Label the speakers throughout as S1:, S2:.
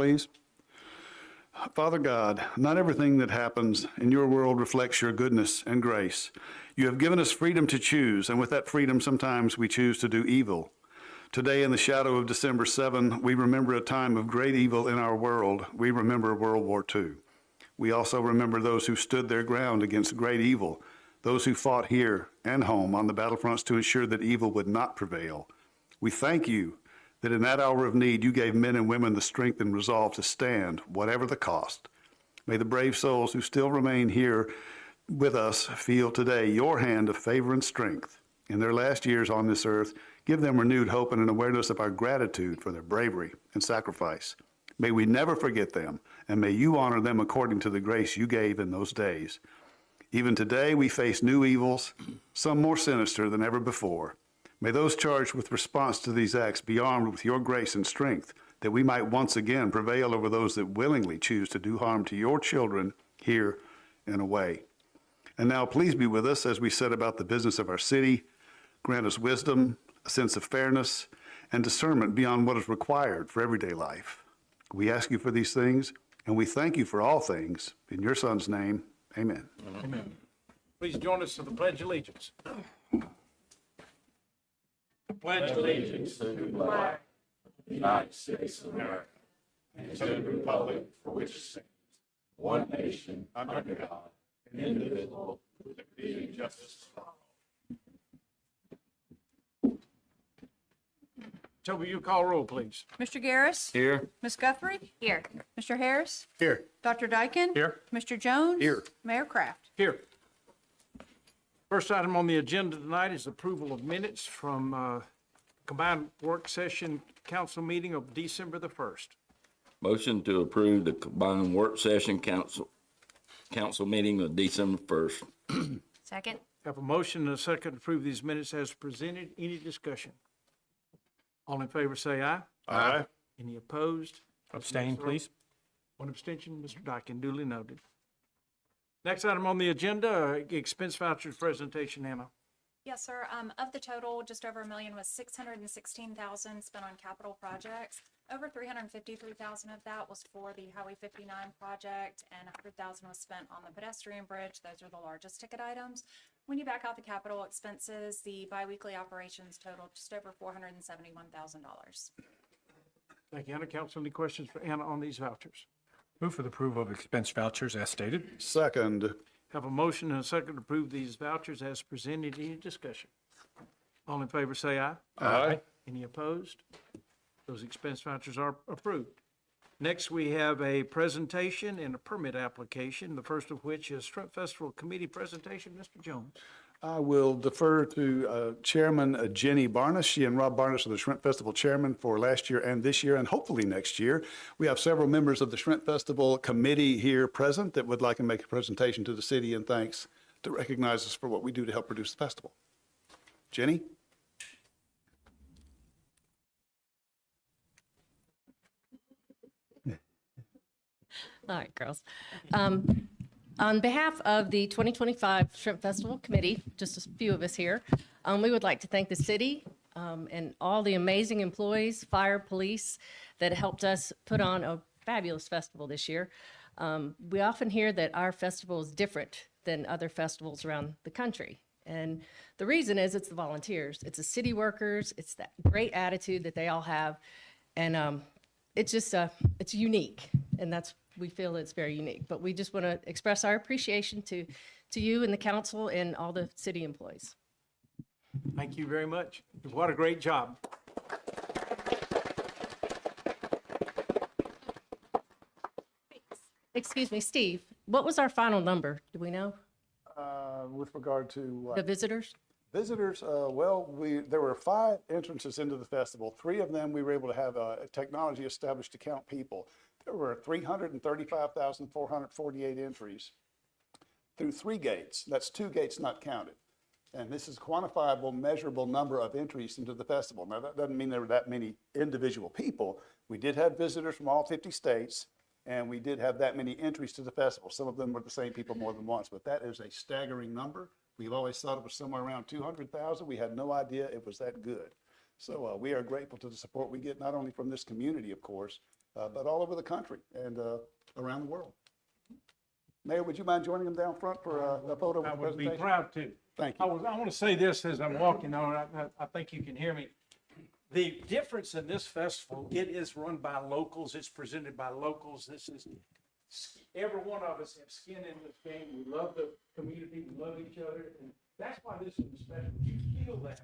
S1: Please. Father God, not everything that happens in your world reflects your goodness and grace. You have given us freedom to choose, and with that freedom, sometimes we choose to do evil. Today, in the shadow of December 7, we remember a time of great evil in our world. We remember World War II. We also remember those who stood their ground against great evil, those who fought here and home on the battlefronts to ensure that evil would not prevail. We thank you that in that hour of need, you gave men and women the strength and resolve to stand, whatever the cost. May the brave souls who still remain here with us feel today your hand of favor and strength. In their last years on this earth, give them renewed hope and an awareness of our gratitude for their bravery and sacrifice. May we never forget them, and may you honor them according to the grace you gave in those days. Even today, we face new evils, some more sinister than ever before. May those charged with response to these acts be armed with your grace and strength, that we might once again prevail over those that willingly choose to do harm to your children here and away. And now please be with us as we set about the business of our city. Grant us wisdom, a sense of fairness, and discernment beyond what is required for everyday life. We ask you for these things, and we thank you for all things. In your Son's name, amen.
S2: Amen. Please join us for the Pledge of Allegiance. Pledge allegiance to the flag of the United States of America and to the republic for which it stands, one nation, under God, indivisible, with liberty and justice for all. Toby, you call roll, please.
S3: Mr. Garris?
S4: Here.
S3: Ms. Guthrie? Here. Mr. Harris?
S1: Here.
S3: Dr. Dyken?
S2: Here.
S3: Mr. Jones?
S1: Here.
S3: Mayor Kraft?
S2: Here. First item on the agenda tonight is approval of minutes from combined work session council meeting of December the 1st.
S4: Motion to approve the combined work session council meeting of December 1st.
S3: Second.
S2: Have a motion and a second to approve these minutes as presented. Any discussion? All in favor say aye.
S1: Aye.
S2: Any opposed?
S5: Abstain, please.
S2: One abstention, Mr. Dyken, duly noted. Next item on the agenda, expense vouchers presentation, Anna.
S6: Yes, sir. Of the total, just over $1 million was $616,000 spent on capital projects. Over $353,000 of that was for the Highway 59 project, and $100,000 was spent on the pedestrian bridge. Those are the largest ticket items. When you back out the capital expenses, the biweekly operations totaled just over $471,000.
S2: Thank you, Anna. Council, any questions for Anna on these vouchers?
S5: Move for the approval of expense vouchers as stated.
S1: Second.
S2: Have a motion and a second to approve these vouchers as presented. Any discussion? All in favor say aye.
S1: Aye.
S2: Any opposed? Those expense vouchers are approved. Next, we have a presentation and a permit application, the first of which is Shrimp Festival Committee presentation. Mr. Jones.
S1: I will defer to Chairman Jenny Barnes. She and Rob Barnes are the Shrimp Festival chairman for last year and this year, and hopefully next year. We have several members of the Shrimp Festival committee here present that would like to make a presentation to the city and thanks to recognize us for what we do to help produce the festival. Jenny?
S7: All right, girls. On behalf of the 2025 Shrimp Festival Committee, just a few of us here, we would like to thank the city and all the amazing employees, fire, police, that helped us put on a fabulous festival this year. We often hear that our festival is different than other festivals around the country. And the reason is it's the volunteers. It's the city workers. It's that great attitude that they all have. And it's just, it's unique. And we feel it's very unique. But we just want to express our appreciation to you and the council and all the city employees.
S2: Thank you very much. What a great job.
S7: Excuse me, Steve, what was our final number? Do we know?
S1: With regard to
S7: The visitors?
S1: visitors, there were 5 entrances into the festival. 3 of them we were able to have technology established to count people. There were 335,448 entries through 3 gates. That's 2 gates not counted. And this is quantifiable, measurable number of entries into the festival. Now, that doesn't mean there were that many individual people. We did have visitors from all 50 states, and we did have that many entries to the festival. Some of them were the same people more than once, but that is a staggering number. We've always thought it was somewhere around 200,000. We had no idea it was that good. So we are grateful to the support we get, not only from this community, of course, but all over the country and around the world. Mayor, would you mind joining them down front for a photo
S5: I would be
S1: presentation?
S5: proud to.
S1: Thank
S5: I
S1: you.
S5: want to say this as I'm walking on, I think you can hear me. The difference in this festival, it is run by locals, it's presented by locals. This is, every one of us have skin in this game. We love the community, we love each other, and that's why this is special. You feel that.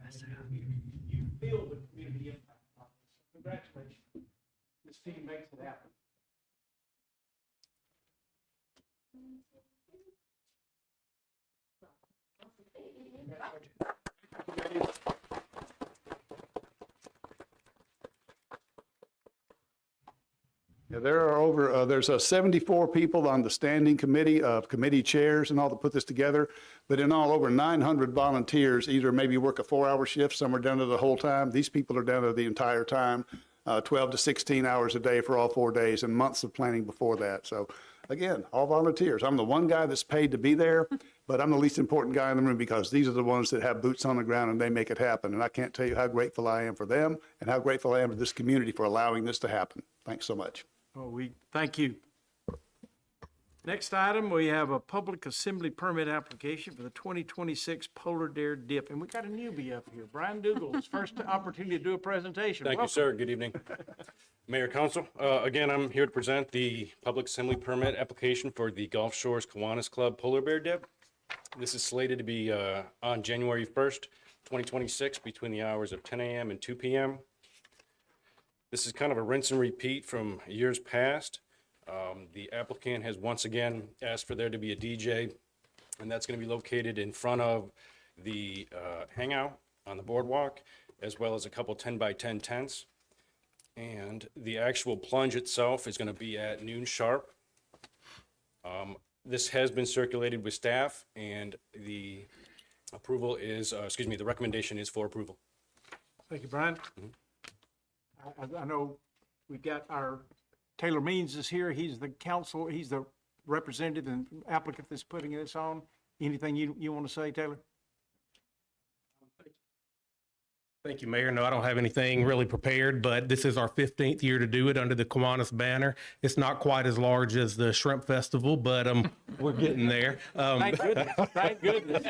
S5: You feel the community impact. Congratulations. This team makes it happen.
S1: Yeah, there are over, there's 74 people on the standing committee of committee chairs and all that put this together. But in all, over 900 volunteers, either maybe work a 4-hour shift, some are down there the whole time. These people are down there the entire time, 12 to 16 hours a day for all 4 days and months of planning before that. So again, all volunteers. I'm the one guy that's paid to be there, but I'm the least important guy in the room because these are the ones that have boots on the ground and they make it happen. And I can't tell you how grateful I am for them and how grateful I am to this community for allowing this to happen. Thanks so much.
S5: Well, we thank you. Next item, we have a public assembly permit application for the 2026 Polar Dare Dip. And we got a newbie up here, Brian Dougal, his first opportunity to do a presentation.
S8: Thank you,
S5: Welcome.
S8: sir. Good evening. Mayor, Council, again, I'm here to present the public assembly permit application for the Gulf Shores Kiwanis Club Polar Bear Dip. This is slated to be on January 1st, 2026, between the hours of 10 a.m. and 2 p.m. This is kind of a rinse and repeat from years past. The applicant has once again asked for there to be a DJ, and that's going to be located in front of the hangout on the boardwalk, as well as a couple 10 by 10 tents. And the actual plunge itself is going to be at noon sharp. This has been circulated with staff, and the approval is, the recommendation is for approval.
S5: Thank you, Brian. I know we've got our, Taylor Means is here. He's the council, he's the representative and applicant that's putting this on. Anything you want to say, Taylor?
S9: Thank you, Mayor. No, I don't have anything really prepared, but this is our 15th year to do it under the Kiwanis banner. It's not quite as large as the Shrimp Festival, but we're getting there.
S5: Thank goodness, thank goodness.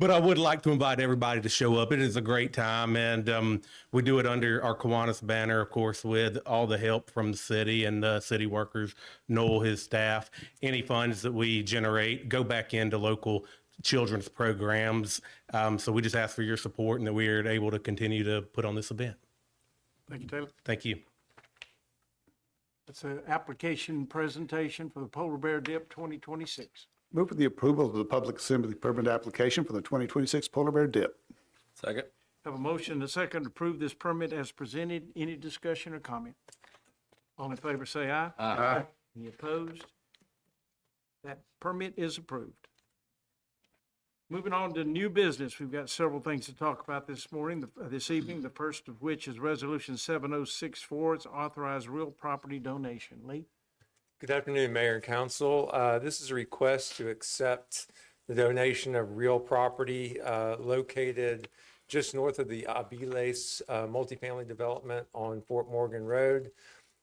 S9: But I would like to invite everybody to show up. It is a great time, and we do it under our Kiwanis banner, of course, with all the help from the city and the city workers, Noel, his staff. Any funds that we generate go back into local children's programs. So we just ask for your support and that we are able to continue to put on this event.
S5: Thank you, Taylor.
S9: Thank you.
S5: It's an application presentation for the Polar Bear Dip 2026.
S1: Move for the approval of the public assembly permit application for the 2026 Polar Bear Dip.
S4: Second.
S5: Have a motion and a second to approve this permit as presented. Any discussion or comment? All in favor, say aye.
S4: Aye.
S5: Any opposed? That permit is approved. Moving on to new business, we've got several things to talk about this evening, the first of which is Resolution 7064. It's authorized real property donation. Lee?
S10: Good afternoon, Mayor and Council. This is a request to accept the donation of real property located just north of the Abiles multifamily development on Fort Morgan Road.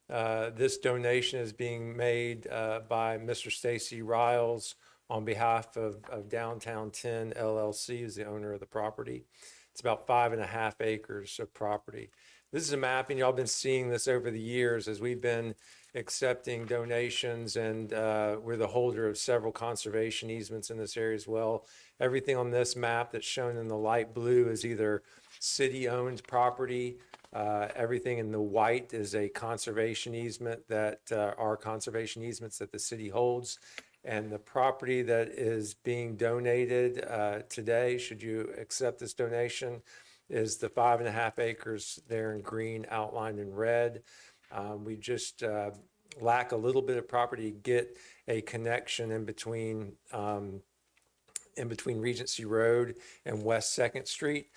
S10: This donation is being made by Mr. Stacy Riles on behalf of Downtown 10 LLC, who's the owner of the property. It's about 5.5 acres of property. This is a mapping. Y'all been seeing this over the years as we've been accepting donations, and we're the holder of several conservation easements in this area as well. Everything on this map that's shown in the light blue is either city-owned property. Everything in the white is a conservation easement that are conservation easements that the city holds. And the property that is being donated today, should you accept this donation, is the 5.5 acres there in green, outlined in red. We just lack a little bit of property to get a connection in between Regency Road and West 2nd Street.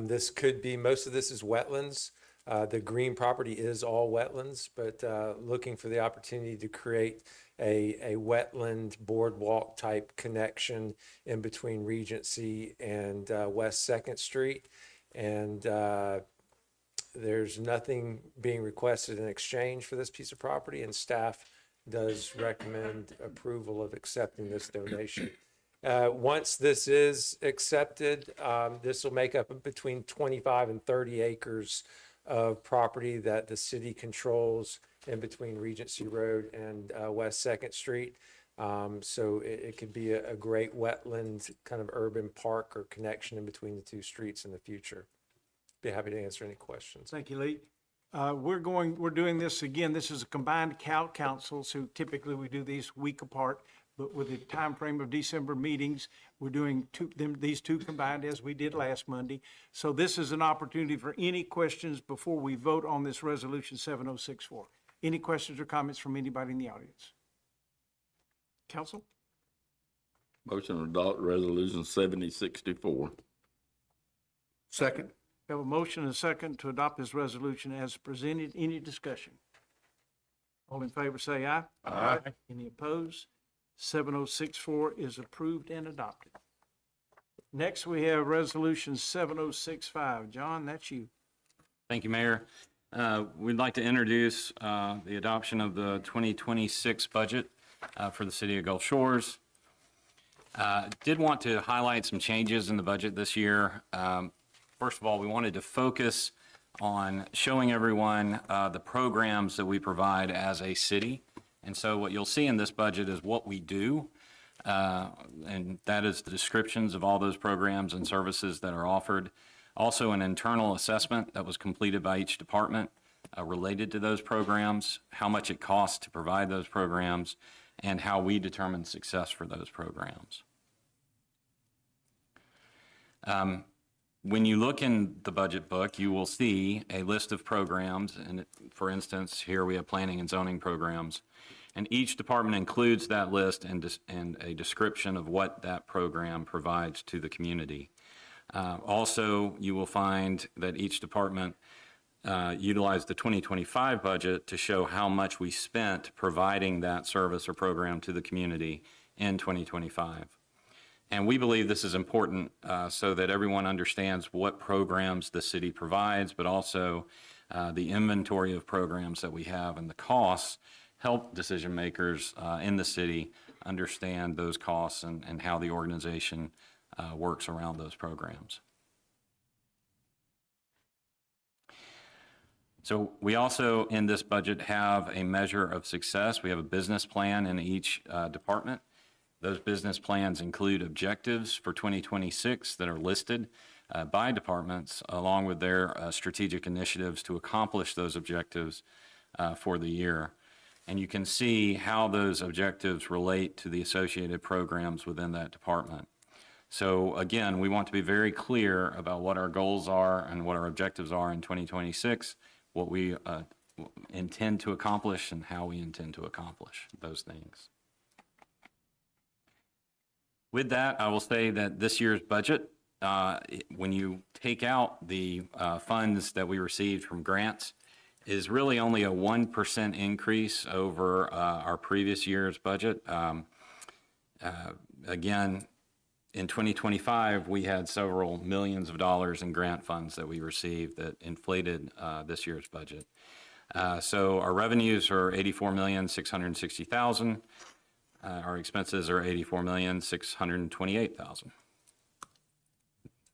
S10: This could be, most of this is wetlands. The green property is all wetlands, but looking for the opportunity to create a wetland boardwalk type connection in between Regency and West 2nd Street. And There's nothing being requested in exchange for this piece of property, and staff does recommend approval of accepting this donation. Once this is accepted, this will make up between 25 and 30 acres of property that the city controls in between Regency Road and West Second Street. So it could be a great wetland kind of urban park or connection in between the two streets in the future. Be happy to answer any questions.
S5: Thank you, Lee. We're doing this again. This is a combined council, so typically we do these week apart. But with the time frame of December meetings, we're doing these two combined as we did last Monday. So this is an opportunity for any questions before we vote on this resolution 7064. Any questions or comments from anybody in the audience? Council?
S4: Motion to adopt resolution 7064.
S1: Second.
S5: We have a motion and a second to adopt this resolution as presented. Any discussion? All in favor say aye. Aye. Any opposed? 7064 is approved and adopted. Next, we have resolution 7065. John, that's you.
S11: Thank you, Mayor. We'd like to introduce the adoption of the 2026 budget for the city of Gulf Shores. Did want to highlight some changes in the budget this year. First of all, we wanted to focus on showing everyone the programs that we provide as a city. And so what you'll see in this budget is what we do, and that is the descriptions of all those programs and services that are offered. Also, an internal assessment that was completed by each department related to those programs, how much it costs to provide those programs, and how we determine success for those programs. When you look in the budget book, you will see a list of programs, and for instance, here we have planning and zoning programs, and each department includes that list and a description of what that program provides to the community. Also, you will find that each department utilized the 2025 budget to show how much we spent providing that service or program to the community in 2025. And we believe this is important so that everyone understands what programs the city provides, but also the inventory of programs that we have and the costs help decision makers in the city understand those costs and how the organization works around those programs. So we also in this budget have a measure of success. We have a business plan in each department. Those business plans include objectives for 2026 that are listed by departments along with their strategic initiatives to accomplish those objectives for the year. And you can see how those objectives relate to the associated programs within that department. So again, we want to be very clear about what our goals are and what our objectives are in 2026, what we intend to accomplish and how we intend to accomplish those things. With that, I will say that this year's budget, when you take out the funds that we received from grants, is really only a 1% increase over our previous year's budget. Again, in 2025, we had several millions of dollars in grant funds that we received that inflated this year's budget. So our revenues are $84,660,000. Our expenses are $84,628,000.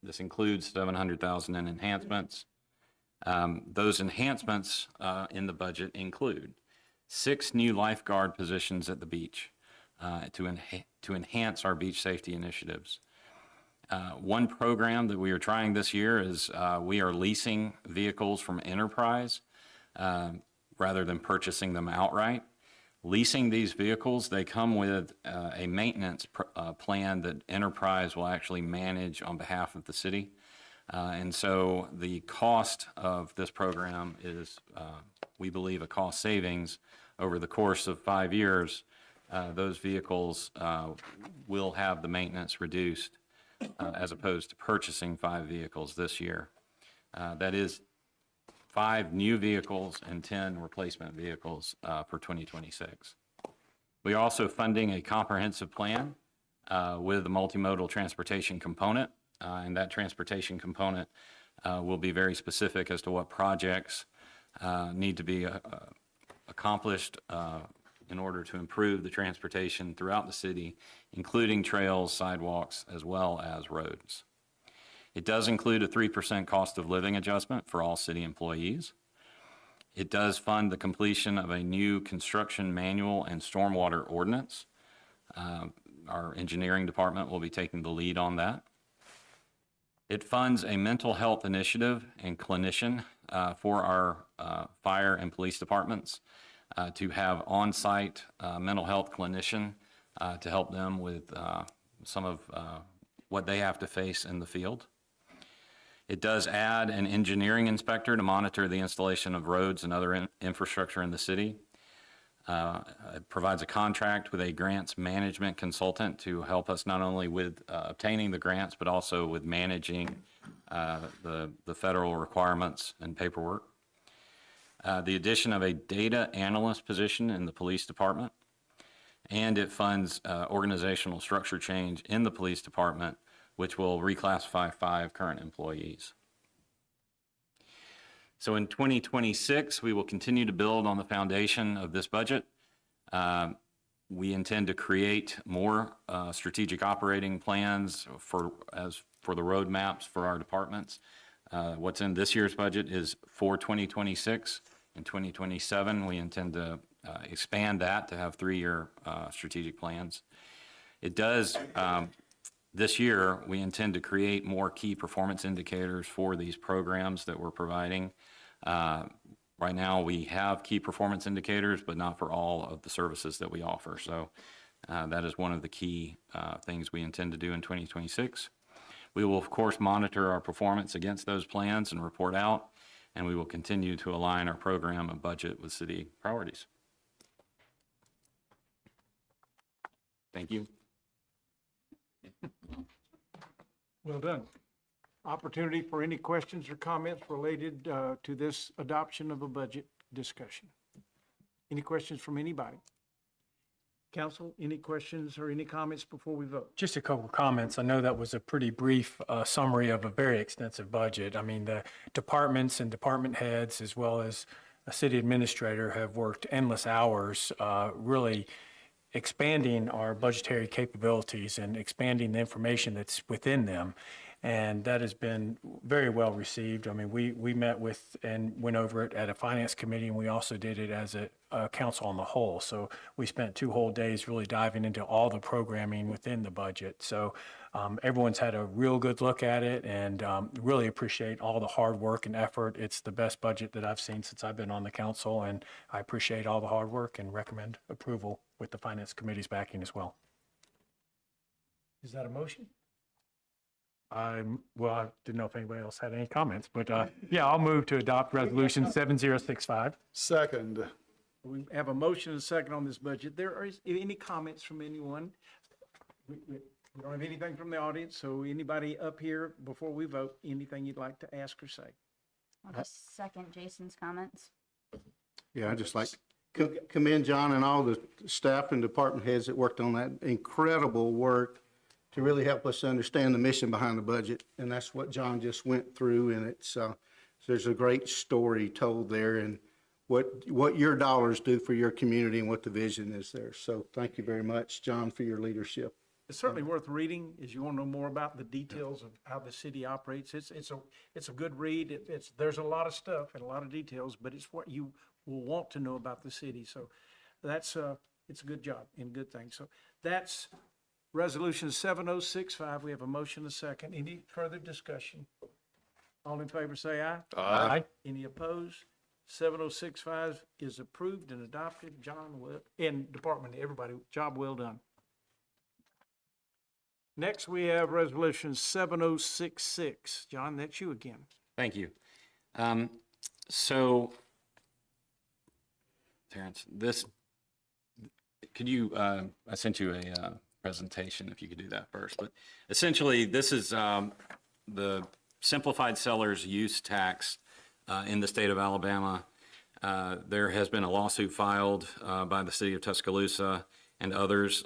S11: This includes $700,000 in enhancements. Those enhancements in the budget include 6 new lifeguard positions at the beach to enhance our beach safety initiatives. One program that we are trying this year is we are leasing vehicles from Enterprise rather than purchasing them outright. Leasing these vehicles, they come with a maintenance plan that Enterprise will actually manage on behalf of the city. And so the cost of this program is, we believe, a cost savings over the course of 5 years. Those vehicles will have the maintenance reduced as opposed to purchasing 5 vehicles this year. That is 5 new vehicles and 10 replacement vehicles for 2026. We are also funding a comprehensive plan with a multimodal transportation component, and that transportation component will be very specific as to what projects need to be accomplished in order to improve the transportation throughout the city, including trails, sidewalks, as well as roads. It does include a 3% cost of living adjustment for all city employees. It does fund the completion of a new construction manual and stormwater ordinance. Our engineering department will be taking the lead on that. It funds a mental health initiative and clinician for our fire and police departments to have on-site mental health clinician to help them with some of what they have to face in the field. It does add an engineering inspector to monitor the installation of roads and other infrastructure in the city. It provides a contract with a grants management consultant to help us not only with obtaining the grants, but also with managing the federal requirements and paperwork. The addition of a data analyst position in the police department, and it funds organizational structure change in the police department, which will reclassify 5 current employees. So in 2026, we will continue to build on the foundation of this budget. We intend to create more strategic operating plans for the roadmaps for our departments. What's in this year's budget is for 2026. In 2027, we intend to expand that to have 3-year strategic plans. It does, this year, we intend to create more key performance indicators for these programs that we're providing. Right now, we have key performance indicators, but not for all of the services that we offer. So that is one of the key things we intend to do in 2026. We will, of course, monitor our performance against those plans and report out, and we will continue to align our program and budget with city priorities. Thank you.
S5: Well done. Opportunity for any questions or comments related to this adoption of a budget discussion. Any questions from anybody? Council, any questions or any comments before we vote?
S12: Just a couple of comments. I know that was a pretty brief summary of a very extensive budget. I mean, the departments and department heads, as well as a city administrator, have worked endless hours really expanding our budgetary capabilities and expanding the information that's within them. And that has been very well received. I mean, we met with and went over it at a finance committee, and we also did it as a council on the whole. So we spent 2 whole days really diving into all the programming within the budget. So everyone's had a real good look at it, and really appreciate all the hard work and effort. It's the best budget that I've seen since I've been on the council, and I appreciate all the hard work and recommend approval with the finance committee's backing as well.
S5: Is that a motion?
S12: Well, I didn't know if anybody else had any comments, but yeah, I'll move to adopt resolution 7065.
S1: Second.
S5: We have a motion and a second on this budget. There is any comments from anyone? We don't have anything from the audience, so anybody up here before we vote, anything you'd like to ask or say?
S3: I'll just second Jason's comments.
S2: Yeah, I'd just like to commend John and all the staff and department heads that worked on that incredible work to really help us understand the mission behind the budget. And that's what John just went through. And it's, there's a great story told there and what your dollars do for your community and what the vision is there. So thank you very much, John, for your leadership.
S5: It's certainly worth reading if you want to know more about the details of how the city operates. It's a good read. There's a lot of stuff and a lot of details, but it's what you will want to know about the city. So that's it's a good job and a good thing. So that's Resolution 7065. We have a motion and a second. Any further discussion? All in favor say aye.
S12: Aye.
S5: Any opposed? 7065 is approved and adopted. John, and department, everybody, job well done. Next, we have Resolution 7066. John, that's you again.
S11: Thank you. So, Terrence, could you, I sent you a presentation, if you could do that first. But essentially, this is the simplified seller's use tax in the state of Alabama. There has been a lawsuit filed by the city of Tuscaloosa and others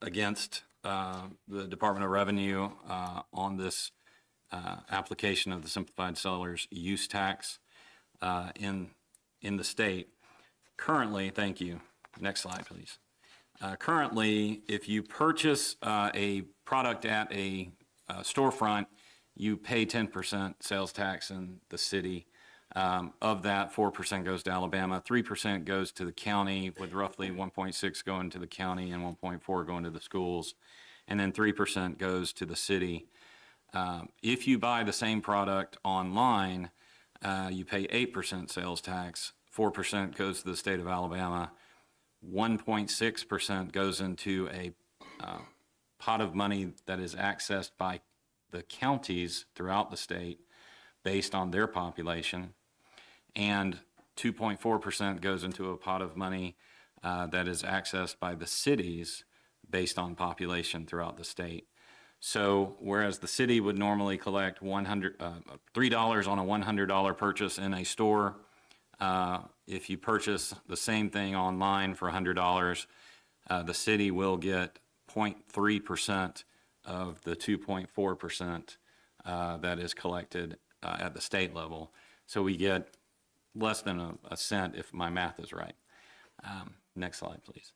S11: against the Department of Revenue on this application of the simplified seller's use tax in the state. Currently, thank you. Next slide, please. Currently, if you purchase a product at a storefront, you pay 10% sales tax in the city. Of that, 4% goes to Alabama, 3% goes to the county, with roughly 1.6 going to the county and 1.4 going to the schools, and then 3% goes to the city. If you buy the same product online, you pay 8% sales tax, 4% goes to the state of Alabama, 1.6% goes into a pot of money that is accessed by the counties throughout the state based on their population, and 2.4% goes into a pot of money that is accessed by the cities based on population throughout the state. So whereas the city would normally collect $3 on a $100 purchase in a store, if you purchase the same thing online for $100, the city will get 0.3% of the 2.4% that is collected at the state level. So we get less than a cent if my math is right. Next slide, please.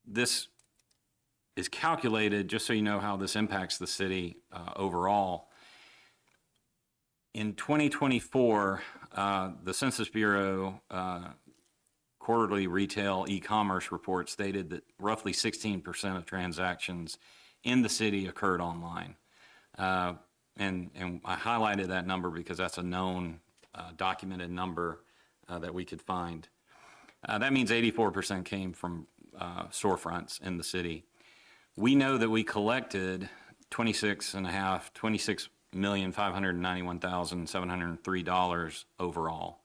S11: This is calculated, just so you know how this impacts the city overall. In 2024, the Census Bureau quarterly retail e-commerce report stated that roughly 16% of transactions in the city occurred online. And I highlighted that number because that's a known documented number that we could find. That means 84% came from storefronts in the city. We know that we collected $26,591,703 overall.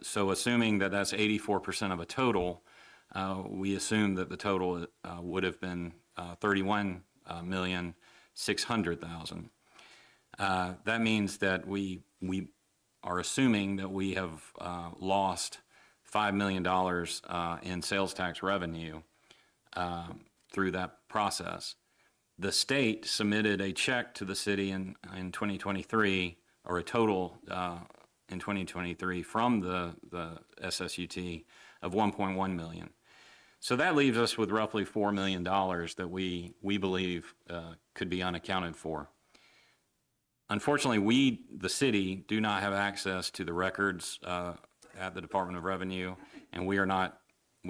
S11: So assuming that that's 84% of a total, we assume that the total would have been $31,600,000. That means that we are assuming that we have lost $5 million in sales tax revenue through that process. The state submitted a check to the city in 2023, or a total in 2023 from the SSUT of $1.1 million. So that leaves us with roughly $4 million that we believe could be unaccounted for. Unfortunately, we, the city, do not have access to the records at the Department of Revenue, and we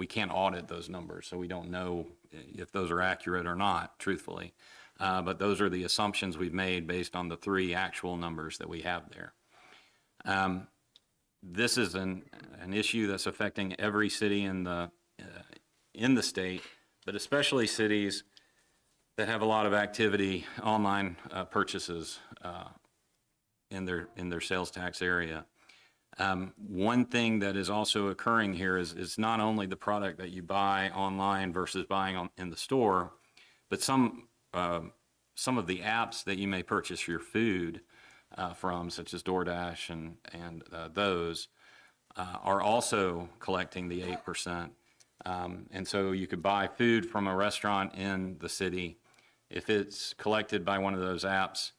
S11: can't audit those numbers, so we don't know if those are accurate or not, truthfully. But those are the assumptions we've made based on the 3 actual numbers that we have there. This is an issue that's affecting every city in the state, but especially cities that have a lot of activity, online purchases in their sales tax area. One thing that is also occurring here is not only the product that you buy online versus buying in the store, but some of the apps that you may purchase your food from, such as DoorDash and those, are also collecting the 8%. And so you could buy food from a restaurant in the city. If it's collected by one of those apps,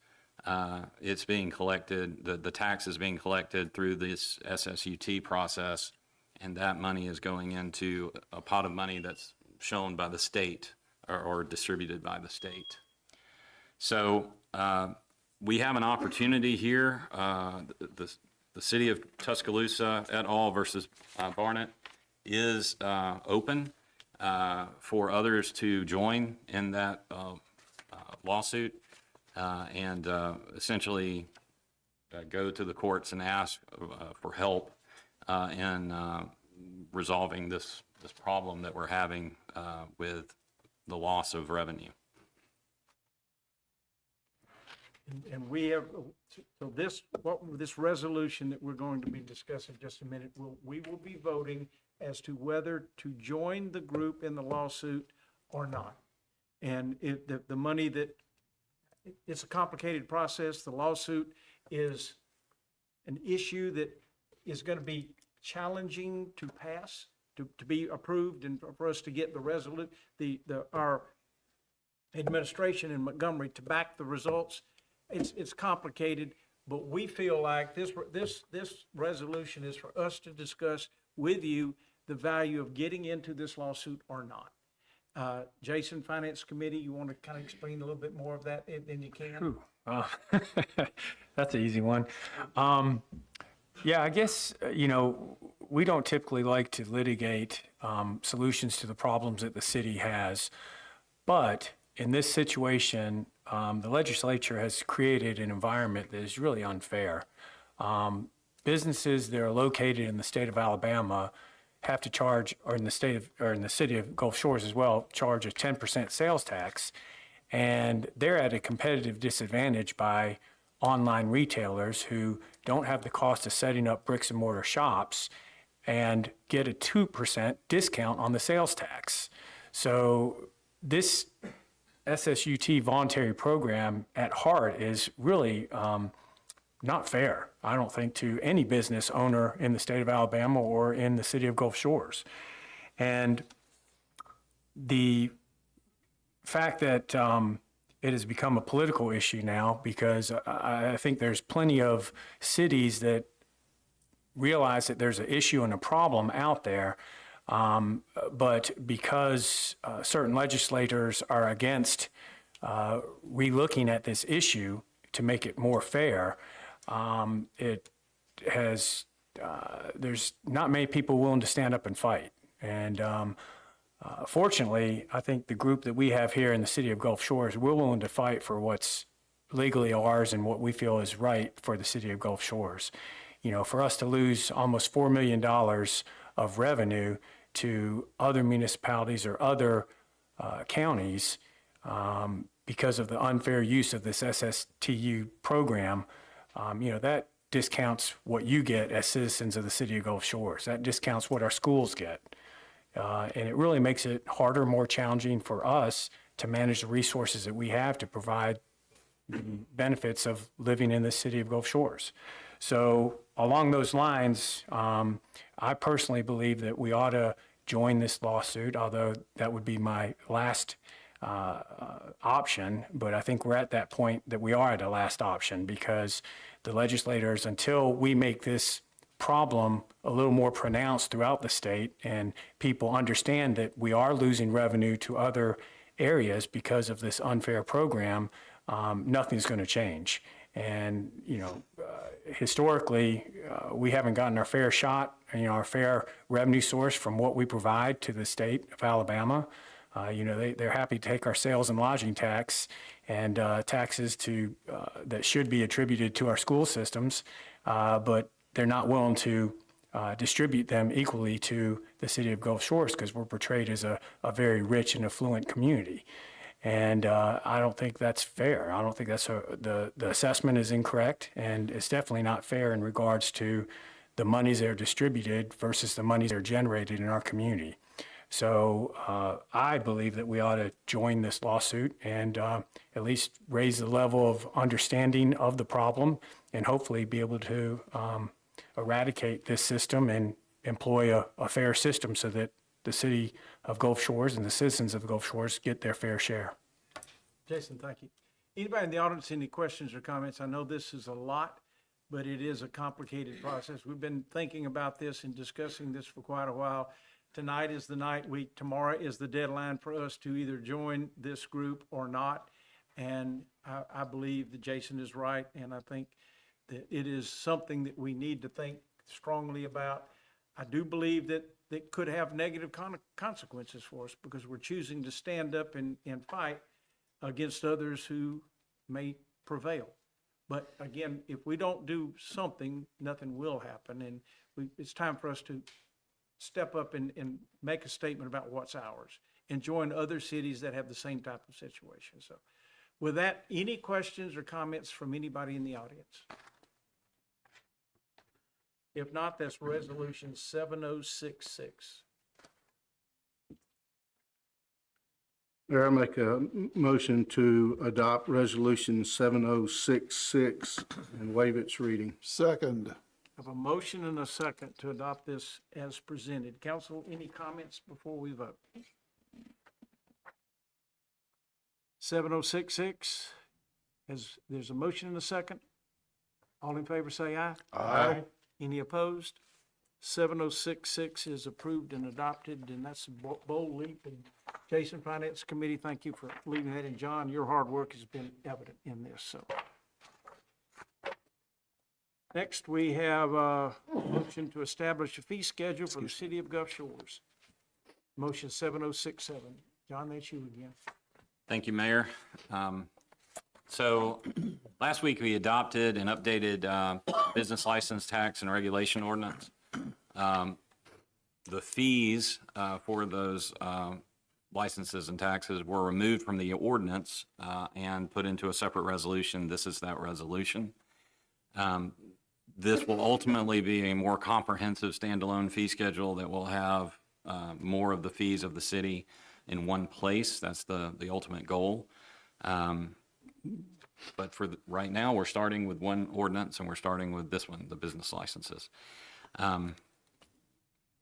S11: it's being collected, the tax is being collected through this SSUT process, and that money is going into a pot of money that's shown by the state or distributed by the state. So we have an opportunity here. The city of Tuscaloosa et al. Versus Barnett is open for others to join in that lawsuit and essentially go to the courts and ask for help in resolving this problem that we're having with the loss of revenue.
S5: And we have, so this resolution that we're going to be discussing in just a minute, we will be voting as to whether to join the group in the lawsuit or not. And the money that, it's a complicated process. The lawsuit is an issue that is going to be challenging to pass, to be approved, and for us to get the administration in Montgomery to back the results. It's complicated, but we feel like this resolution is for us to discuss with you the value of getting into this lawsuit or not. Jason, Finance Committee, you want to kind of explain a little bit more of that than you can?
S12: Whew. That's an easy one. Yeah, I guess, we don't typically like to litigate solutions to the problems that the city has. But in this situation, the legislature has created an environment that is really unfair. Businesses that are located in the state of Alabama have to charge, or in the city of Gulf Shores as well, charge a 10% sales tax. And they're at a competitive disadvantage by online retailers who don't have the cost of setting up bricks and mortar shops and get a 2% discount on the sales tax. So this SSUT voluntary program at heart is really not fair, I don't think, to any business owner in the state of Alabama or in the city of Gulf Shores. And the fact that it has become a political issue now, because I think there's plenty of cities that realize that there's an issue and a problem out there, but because certain legislators are against relooking at this issue to make it more fair, there's not many people willing to stand up and fight. And fortunately, I think the group that we have here in the city of Gulf Shores, we're willing to fight for what's legally ours and what we feel is right for the city of Gulf Shores. For us to lose almost $4 million of revenue to other municipalities or other counties because of the unfair use of this SSTU program, that discounts what you get as citizens of the city of Gulf Shores. That discounts what our schools get. And it really makes it harder, more challenging for us to manage the resources that we have to provide the benefits of living in the city of Gulf Shores. So along those lines, I personally believe that we ought to join this lawsuit, although that would be my last option. But I think we're at that point that we are at a last option, because the legislators, until we make this problem a little more pronounced throughout the state and people understand that we are losing revenue to other areas because of this unfair program, nothing's going to change. And, historically, we haven't gotten our fair shot, our fair revenue source from what we provide to the state of Alabama. They're happy to take our sales and lodging tax and taxes that should be attributed to our school systems, but they're not willing to distribute them equally to the city of Gulf Shores, because we're portrayed as a very rich and affluent community. And I don't think that's fair. I don't think the assessment is incorrect, and it's definitely not fair in regards to the monies that are distributed versus the monies that are generated in our community. So I believe that we ought to join this lawsuit and at least raise the level of understanding of the problem, and hopefully be able to eradicate this system and employ a fair system so that the city of Gulf Shores and the citizens of the Gulf Shores get their fair share.
S5: Jason, thank you. Anybody in the audience, any questions or comments? I know this is a lot, but it is a complicated process. We've been thinking about this and discussing this for quite a while. Tonight is the night. Tomorrow is the deadline for us to either join this group or not. And I believe that Jason is right, and I think that it is something that we need to think strongly about. I do believe that could have negative consequences for us, because we're choosing to stand up and fight against others who may prevail. But again, if we don't do something, nothing will happen. And it's time for us to step up and make a statement about what's ours and join other cities that have the same type of situation. So with that, any questions or comments from anybody in the audience? If not, that's resolution 7066.
S2: Mayor, I make a motion to adopt resolution 7066 and waive its reading.
S1: Second.
S5: I have a motion and a second to adopt this as presented. Council, any comments before we vote? 7066, there's a motion and a second. All in favor say aye.
S1: Aye.
S5: Any opposed? 7066 is approved and adopted, and that's a bold leap. And Jason, Finance Committee, thank you for leading that. And John, your hard work has been evident in this, so. Next, we have a motion to establish a fee schedule for the city of Gulf Shores. Motion 7067. John, that's you again.
S11: Thank you, Mayor. So last week, we adopted an updated business license tax and regulation ordinance. The fees for those licenses and taxes were removed from the ordinance and put into a separate resolution. This is that resolution. This will ultimately be a more comprehensive standalone fee schedule that will have more of the fees of the city in one place. That's the ultimate goal. But for right now, we're starting with one ordinance, and we're starting with this one, the business licenses.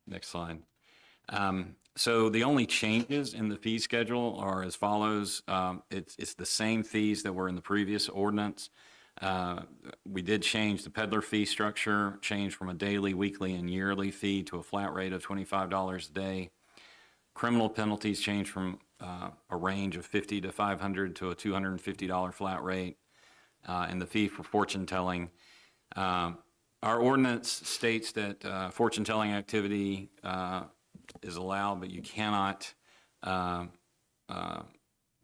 S11: Next slide. So the only changes in the fee schedule are as follows. It's the same fees that were in the previous ordinance. We did change the peddler fee structure, changed from a daily, weekly, and yearly fee to a flat rate of $25 a day. Criminal penalties changed from a range of $50 to $500 to a $250 flat rate. And the fee for fortune telling. Our ordinance states that fortune telling activity is allowed, but you cannot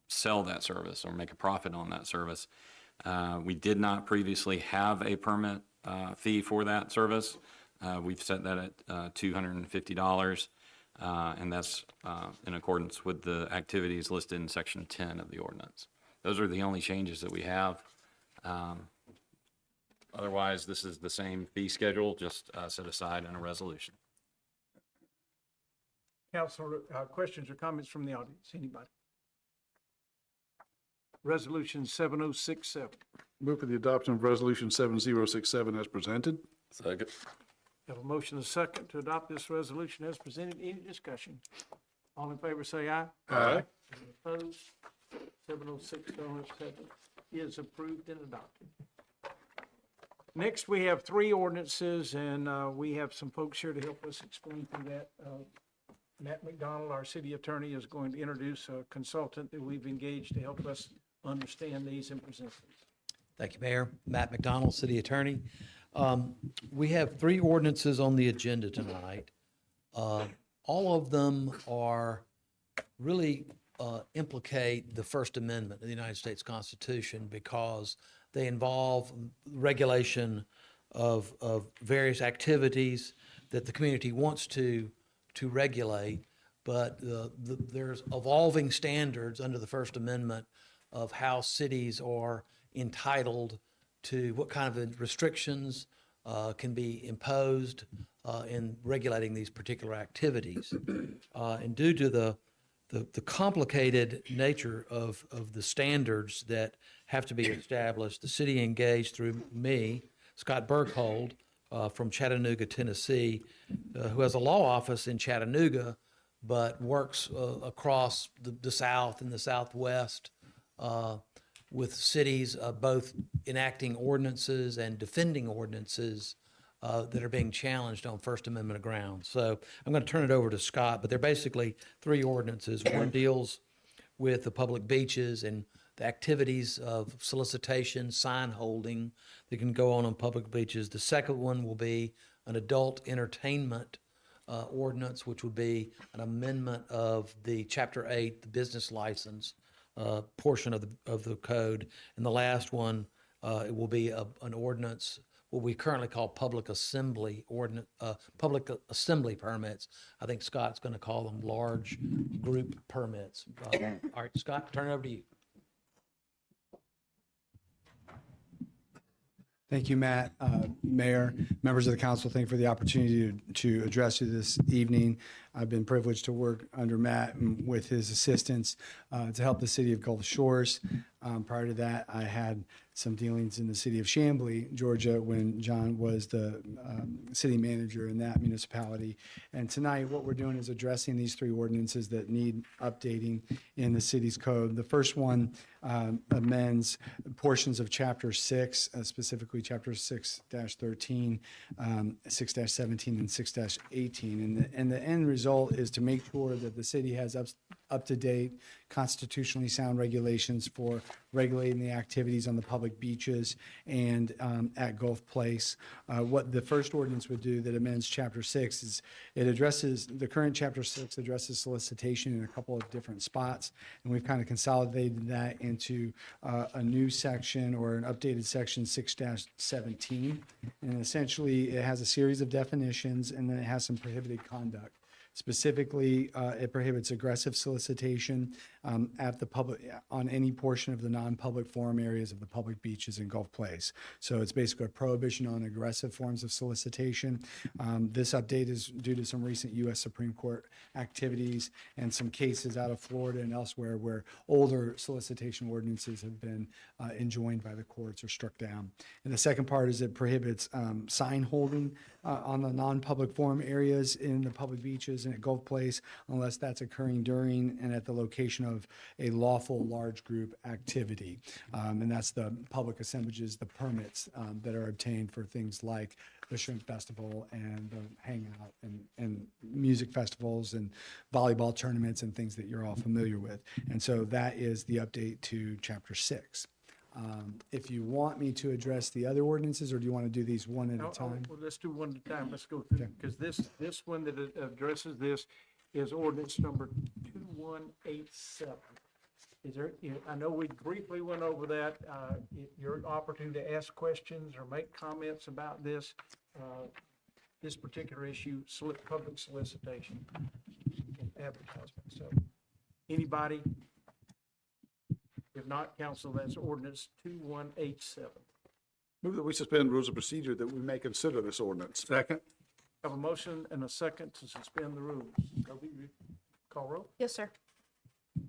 S11: sell that service or make a profit on that service. We did not previously have a permit fee for that service. We've set that at $250, and that's in accordance with the activities listed in Section 10 of the ordinance. Those are the only changes that we have. Otherwise, this is the same fee schedule, just set aside in a resolution.
S5: Council, questions or comments from the audience? Anybody? Resolution 7067.
S1: Move for the adoption of Resolution 7067 as presented.
S4: Second.
S5: Have a motion and a second to adopt this resolution as presented. Any discussion? All in favor say aye.
S1: Aye.
S5: Any opposed? 7067 is approved and adopted. Next, we have three ordinances, and we have some folks here to help us explain through that. Matt McDonald, our city attorney, is going to introduce a consultant that we've engaged to help us understand these and present these.
S13: Thank you, Mayor. Matt McDonald, City Attorney. We have three ordinances on the agenda tonight. All of them are really implicate the First Amendment of the United States Constitution because they involve regulation of various activities that the community wants to regulate, but there's evolving standards under the First Amendment of how cities are entitled to what kind of restrictions can be imposed in regulating these particular activities. And due to the complicated nature of the standards that have to be established, the city engaged through me, Scott Berghold, from Chattanooga, Tennessee, who has a law office in Chattanooga, but works across the South and the Southwest with cities both enacting ordinances and defending ordinances that are being challenged on First Amendment grounds. So I'm going to turn it over to Scott, but they're basically three ordinances. One deals with the public beaches and the activities of solicitation, sign holding that can go on public beaches. The second one will be an adult entertainment ordinance, which would be an amendment of the Chapter 8, the business license portion of the code. And the last one, it will be an ordinance, what we currently call public assembly permits. I think Scott's going to call them large group permits. All right, Scott, turn it over to you.
S14: Thank you, Matt. Mayor, members of the council, thank you for the opportunity to address you this evening. I've been privileged to work under Matt and with his assistance to help the city of Gulf Shores. Prior to that, I had some dealings in the city of Chamblee, Georgia, when John was the city manager in that municipality. And tonight, what we're doing is addressing these three ordinances that need updating in the city's code. The first one amends portions of Chapter 6, specifically Chapter 6-13, 6-17, and 6-18. And the end result is to make sure that the city has up-to-date, constitutionally sound regulations for regulating the activities on the public beaches and at Gulf Place. What the first ordinance would do that amends Chapter 6 is it addresses, the current Chapter 6 addresses solicitation in a couple of different spots, and we've kind of consolidated that into a new section or an updated section 6-17. And essentially, it has a series of definitions, and then it has some prohibited conduct. Specifically, it prohibits aggressive solicitation at the public, on any portion of the non-public forum areas of the public beaches in Gulf Place. So it's basically a prohibition on aggressive forms of solicitation. This update is due to some recent U.S. Supreme Court activities and some cases out of Florida and elsewhere where older solicitation ordinances have been enjoined by the courts or struck down. And the second part is it prohibits sign holding on the non-public forum areas in the public beaches and at Gulf Place unless that's occurring during and at the location of a lawful large group activity. And that's the public assemblages, the permits that are obtained for things like the Shrimp Festival and the Hangout and music festivals and volleyball tournaments and things that you're all familiar with. And so that is the update to Chapter 6. If you want me to address the other ordinances, or do you want to do these one at a time?
S5: Well, let's do one at a time. Let's go through, because this one that addresses this is ordinance number 2187. Is there, I know we briefly went over that. Your opportunity to ask questions or make comments about this particular issue, public solicitation and advertisement. So anybody? If not, council, that's ordinance 2187.
S1: Move that we suspend rules of procedure that we may consider this ordinance. Second.
S5: Have a motion and a second to suspend the rules. Kobe, you call roll?
S3: Yes, sir.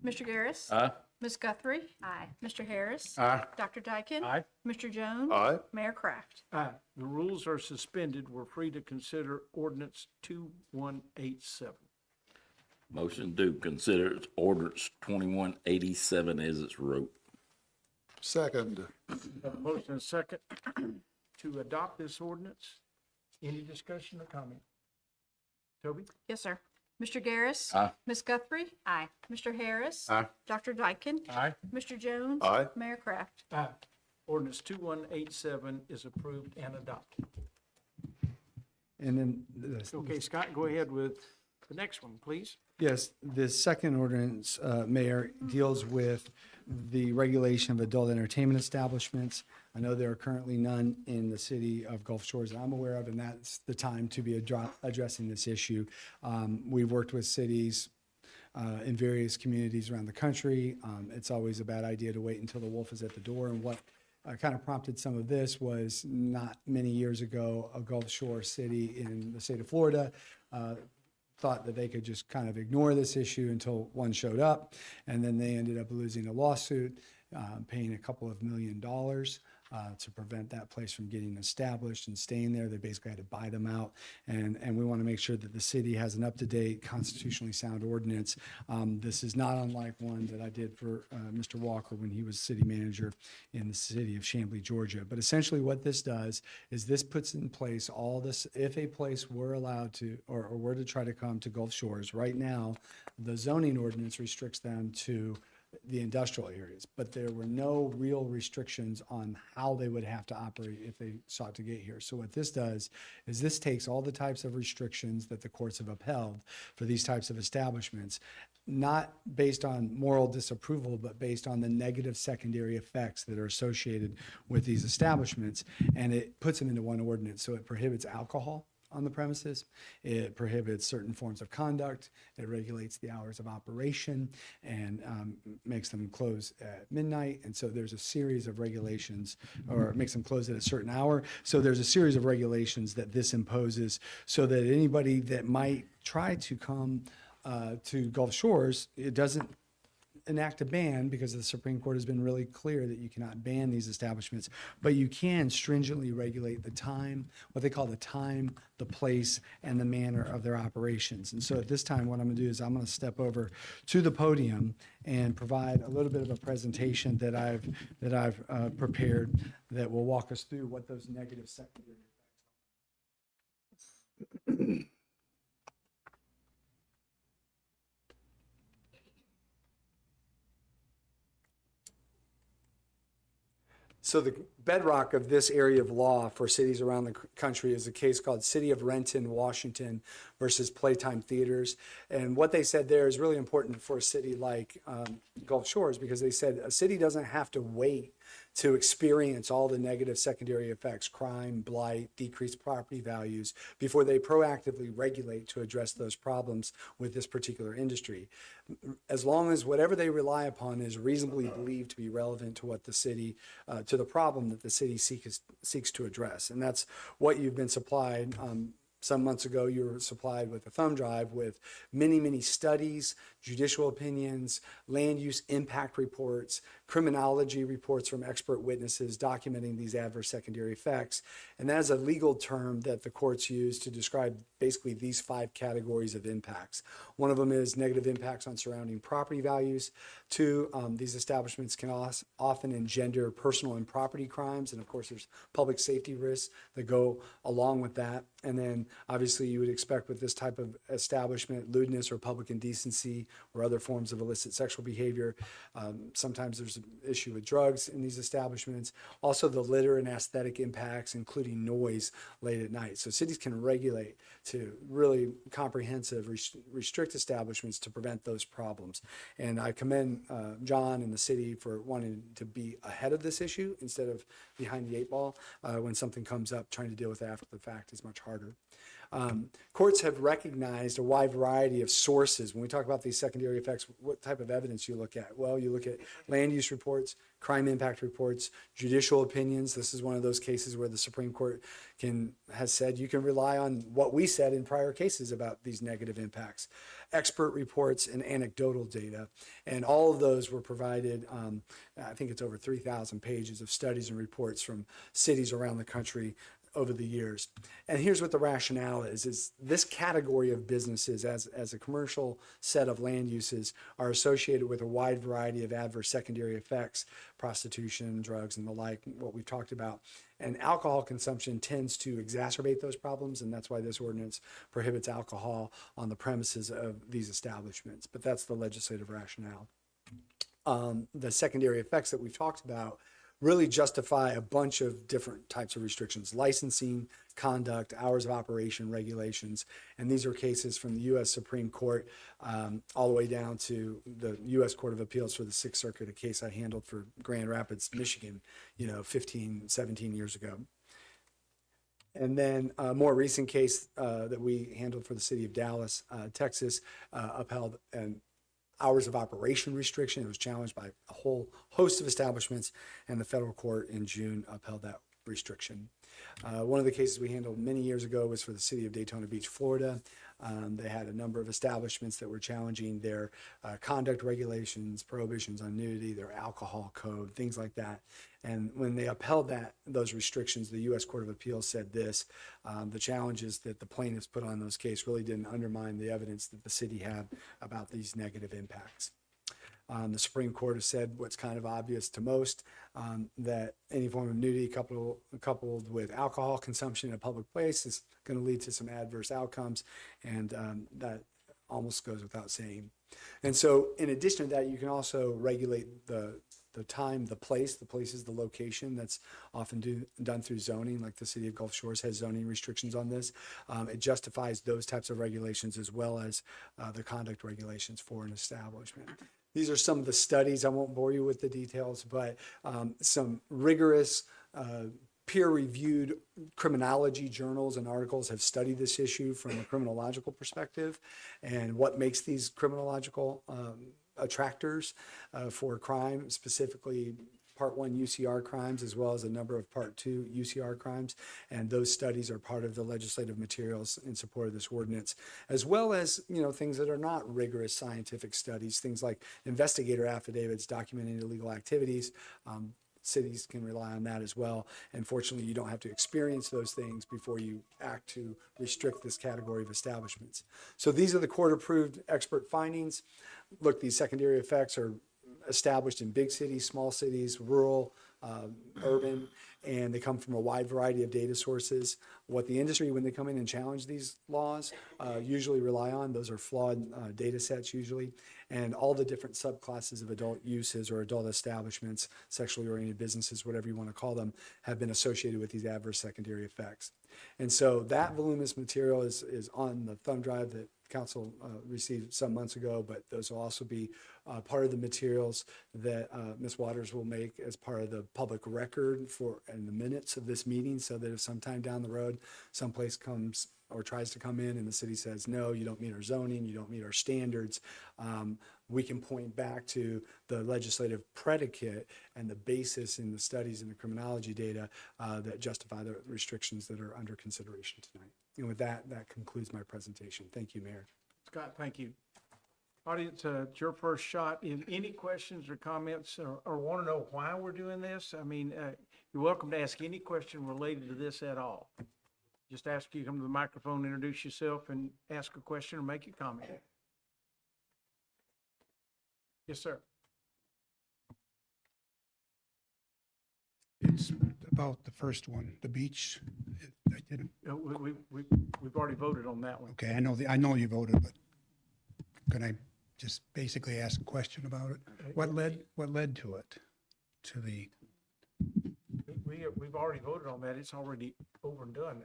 S3: Mr. Garris.
S4: Aye.
S3: Ms. Guthrie. Aye. Mr. Harris.
S1: Aye.
S3: Dr. Dyken.
S5: Aye.
S3: Mr. Jones.
S1: Aye.
S3: Mayor Kraft.
S5: Aye. The rules are suspended. We're free to consider ordinance 2187.
S4: Motion to consider ordinance 2187 as it's wrote.
S1: Second.
S5: Have a motion and a second to adopt this ordinance. Any discussion or comment? Toby?
S3: Yes, sir. Mr. Garris.
S4: Aye.
S3: Ms. Guthrie. Aye. Mr. Harris.
S1: Aye.
S3: Dr. Dyken.
S5: Aye.
S3: Mr. Jones.
S1: Aye.
S3: Mayor Kraft.
S5: Aye. Ordinance 2187 is approved and adopted.
S14: And then,
S5: Okay, Scott, go ahead with the next one, please.
S14: yes, the second ordinance, Mayor, deals with the regulation of adult entertainment establishments. I know there are currently none in the city of Gulf Shores that I'm aware of, and that's the time to be addressing this issue. We've worked with cities in various communities around the country. It's always a bad idea to wait until the wolf is at the door. And what kind of prompted some of this was not many years ago, a Gulf Shore city in the state of Florida thought that they could just kind of ignore this issue until one showed up. And then they ended up losing a lawsuit, paying a couple of $1 million to prevent that place from getting established and staying there. They basically had to buy them out. And we want to make sure that the city has an up-to-date, constitutionally sound ordinance. This is not unlike one that I did for Mr. Walker when he was city manager in the city of Chamblee, Georgia. But essentially what this does is this puts in place all this, if a place were allowed to, or were to try to come to Gulf Shores, right now, the zoning ordinance restricts them to the industrial areas, but there were no real restrictions on how they would have to operate if they sought to get here. So what this does is this takes all the types of restrictions that the courts have upheld for these types of establishments, not based on moral disapproval, but based on the negative secondary effects that are associated with these establishments, and it puts them into one ordinance. So it prohibits alcohol on the premises. It prohibits certain forms of conduct. It regulates the hours of operation and makes them close at midnight. And so there's a series of regulations, or it makes them close at a certain hour. So there's a series of regulations that this imposes so that anybody that might try to come to Gulf Shores, it doesn't enact a ban, because the Supreme Court has been really clear that you cannot ban these establishments, but you can stringently regulate the time, what they call the time, the place, and the manner of their operations. And so at this time, what I'm going to do is I'm going to step over to the podium and provide a little bit of a presentation that I've prepared that will walk us through what those negative secondary effects are. So the bedrock of this area of law for cities around the country is a case called City of Renton, Washington versus Playtime Theaters. And what they said there is really important for a city like Gulf Shores, because they said a city doesn't have to wait to experience all the negative secondary effects, crime, blight, decreased property values, before they proactively regulate to address those problems with this particular industry. As long as whatever they rely upon is reasonably believed to be relevant to what the city, to the problem that the city seeks to address. And that's what you've been supplied. Some months ago, you were supplied with a thumb drive with many, many studies, judicial opinions, land use impact reports, criminology reports from expert witnesses documenting these adverse secondary effects. And that is a legal term that the courts use to describe basically these 5 categories of impacts. One of them is negative impacts on surrounding property values. 2, these establishments can often engender personal and property crimes. And of course, there's public safety risks that go along with that. And then obviously you would expect with this type of establishment, lewdness or public indecency or other forms of illicit sexual behavior. Sometimes there's an issue with drugs in these establishments. Also the litter and aesthetic impacts, including noise late at night. So cities can regulate to really comprehensive restrict establishments to prevent those problems. And I commend John and the city for wanting to be ahead of this issue instead of behind the 8 ball. When something comes up, trying to deal with it after the fact is much harder. Courts have recognized a wide variety of sources. When we talk about these secondary effects, what type of evidence you look at? Well, you look at land use reports, crime impact reports, judicial opinions. This is one of those cases where the Supreme Court has said you can rely on what we said in prior cases about these negative impacts. Expert reports and anecdotal data. And all of those were provided, I think it's over 3,000 pages of studies and reports from cities around the country over the years. And here's what the rationale is this category of businesses as a commercial set of land uses are associated with a wide variety of adverse secondary effects, prostitution, drugs, and the like, what we've talked about. And alcohol consumption tends to exacerbate those problems, and that's why this ordinance prohibits alcohol on the premises of these establishments. But that's the legislative rationale. The secondary effects that we've talked about really justify a bunch of different types of restrictions: licensing, conduct, hours of operation, regulations. And these are cases from the U.S. Supreme Court all the way down to the U.S. Court of Appeals for the Sixth Circuit, a case I handled for Grand Rapids, Michigan, 15, 17 years ago. And then a more recent case that we handled for the city of Dallas, Texas, upheld an hours of operation restriction. It was challenged by a whole host of establishments, and the federal court in June upheld that restriction. One of the cases we handled many years ago was for the city of Daytona Beach, Florida. They had a number of establishments that were challenging their conduct regulations, prohibitions on nudity, their alcohol code, things like that. And when they upheld those restrictions, the U.S. Court of Appeals said this: the challenges that the plaintiffs put on those cases really didn't undermine the evidence that the city had about these negative impacts. The Supreme Court has said what's kind of obvious to most, that any form of nudity coupled with alcohol consumption in a public place is going to lead to some adverse outcomes, and that almost goes without saying. And so in addition to that, you can also regulate the time, the place. The place is the location. That's often done through zoning, like the city of Gulf Shores has zoning restrictions on this. It justifies those types of regulations as well as the conduct regulations for an establishment. These are some of the studies. I won't bore you with the details, but some rigorous peer-reviewed criminology journals and articles have studied this issue from a criminological perspective and what makes these criminological attractors for crime, specifically Part 1 UCR crimes, as well as a number of Part 2 UCR crimes. And those studies are part of the legislative materials in support of this ordinance, as well as, things that are not rigorous scientific studies, things like investigator affidavits documenting illegal activities. Cities can rely on that as well. And fortunately, you don't have to experience those things before you act to restrict this category of establishments. So these are the court-approved expert findings. Look, these secondary effects are established in big cities, small cities, rural, urban, and they come from a wide variety of data sources. What the industry, when they come in and challenge these laws, usually rely on, those are flawed data sets usually, and all the different subclasses of adult uses or adult establishments, sexually oriented businesses, whatever you want to call them, have been associated with these adverse secondary effects. And so that voluminous material is on the thumb drive that Council received some months ago, but those will also be part of the materials that Ms. Waters will make as part of the public record in the minutes of this meeting, so that if sometime down the road someplace comes or tries to come in and the city says, no, you don't meet our zoning, you don't meet our standards, we can point back to the legislative predicate and the basis in the studies and the criminology data that justify the restrictions that are under consideration tonight. And with that, that concludes my presentation. Thank you, Mayor.
S5: Scott, thank you. Audience, it's your first shot. Any questions or comments or want to know why we're doing this? I mean, you're welcome to ask any question related to this at all. Just ask you to come to the microphone, introduce yourself, and ask a question or make a comment. Yes, sir.
S15: It's about the first one, the beach. I didn't.
S5: We've already voted on that one.
S15: Okay, I know you voted, but can I just basically ask a question about it? What led to it? To the.
S5: We've already voted on that. It's already over and done.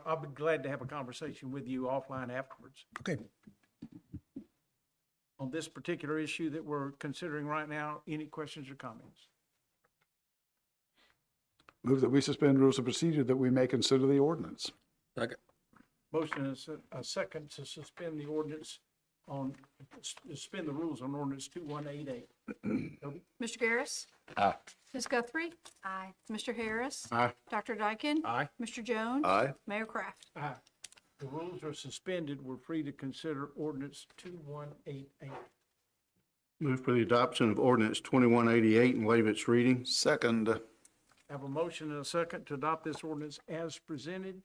S5: I'll be glad to have a conversation with you offline afterwards.
S15: Okay.
S5: On this particular issue that we're considering right now, any questions or comments?
S1: Move that we suspend rules of procedure that we may consider the ordinance.
S4: Second.
S5: Motion is a second to suspend the ordinance suspend the rules on ordinance 2188.
S3: Mr. Garris?
S11: Aye.
S3: Ms. Guthrie? Aye. Mr. Harris?
S1: Aye.
S3: Dr. Dyken?
S5: Aye.
S3: Mr. Jones?
S1: Aye.
S3: Mayor Kraft?
S5: Aye. The rules are suspended. We're free to consider ordinance 2188.
S1: Move for the adoption of ordinance 2188 and waive its reading. Second.
S5: Have a motion and a second to adopt this ordinance as presented.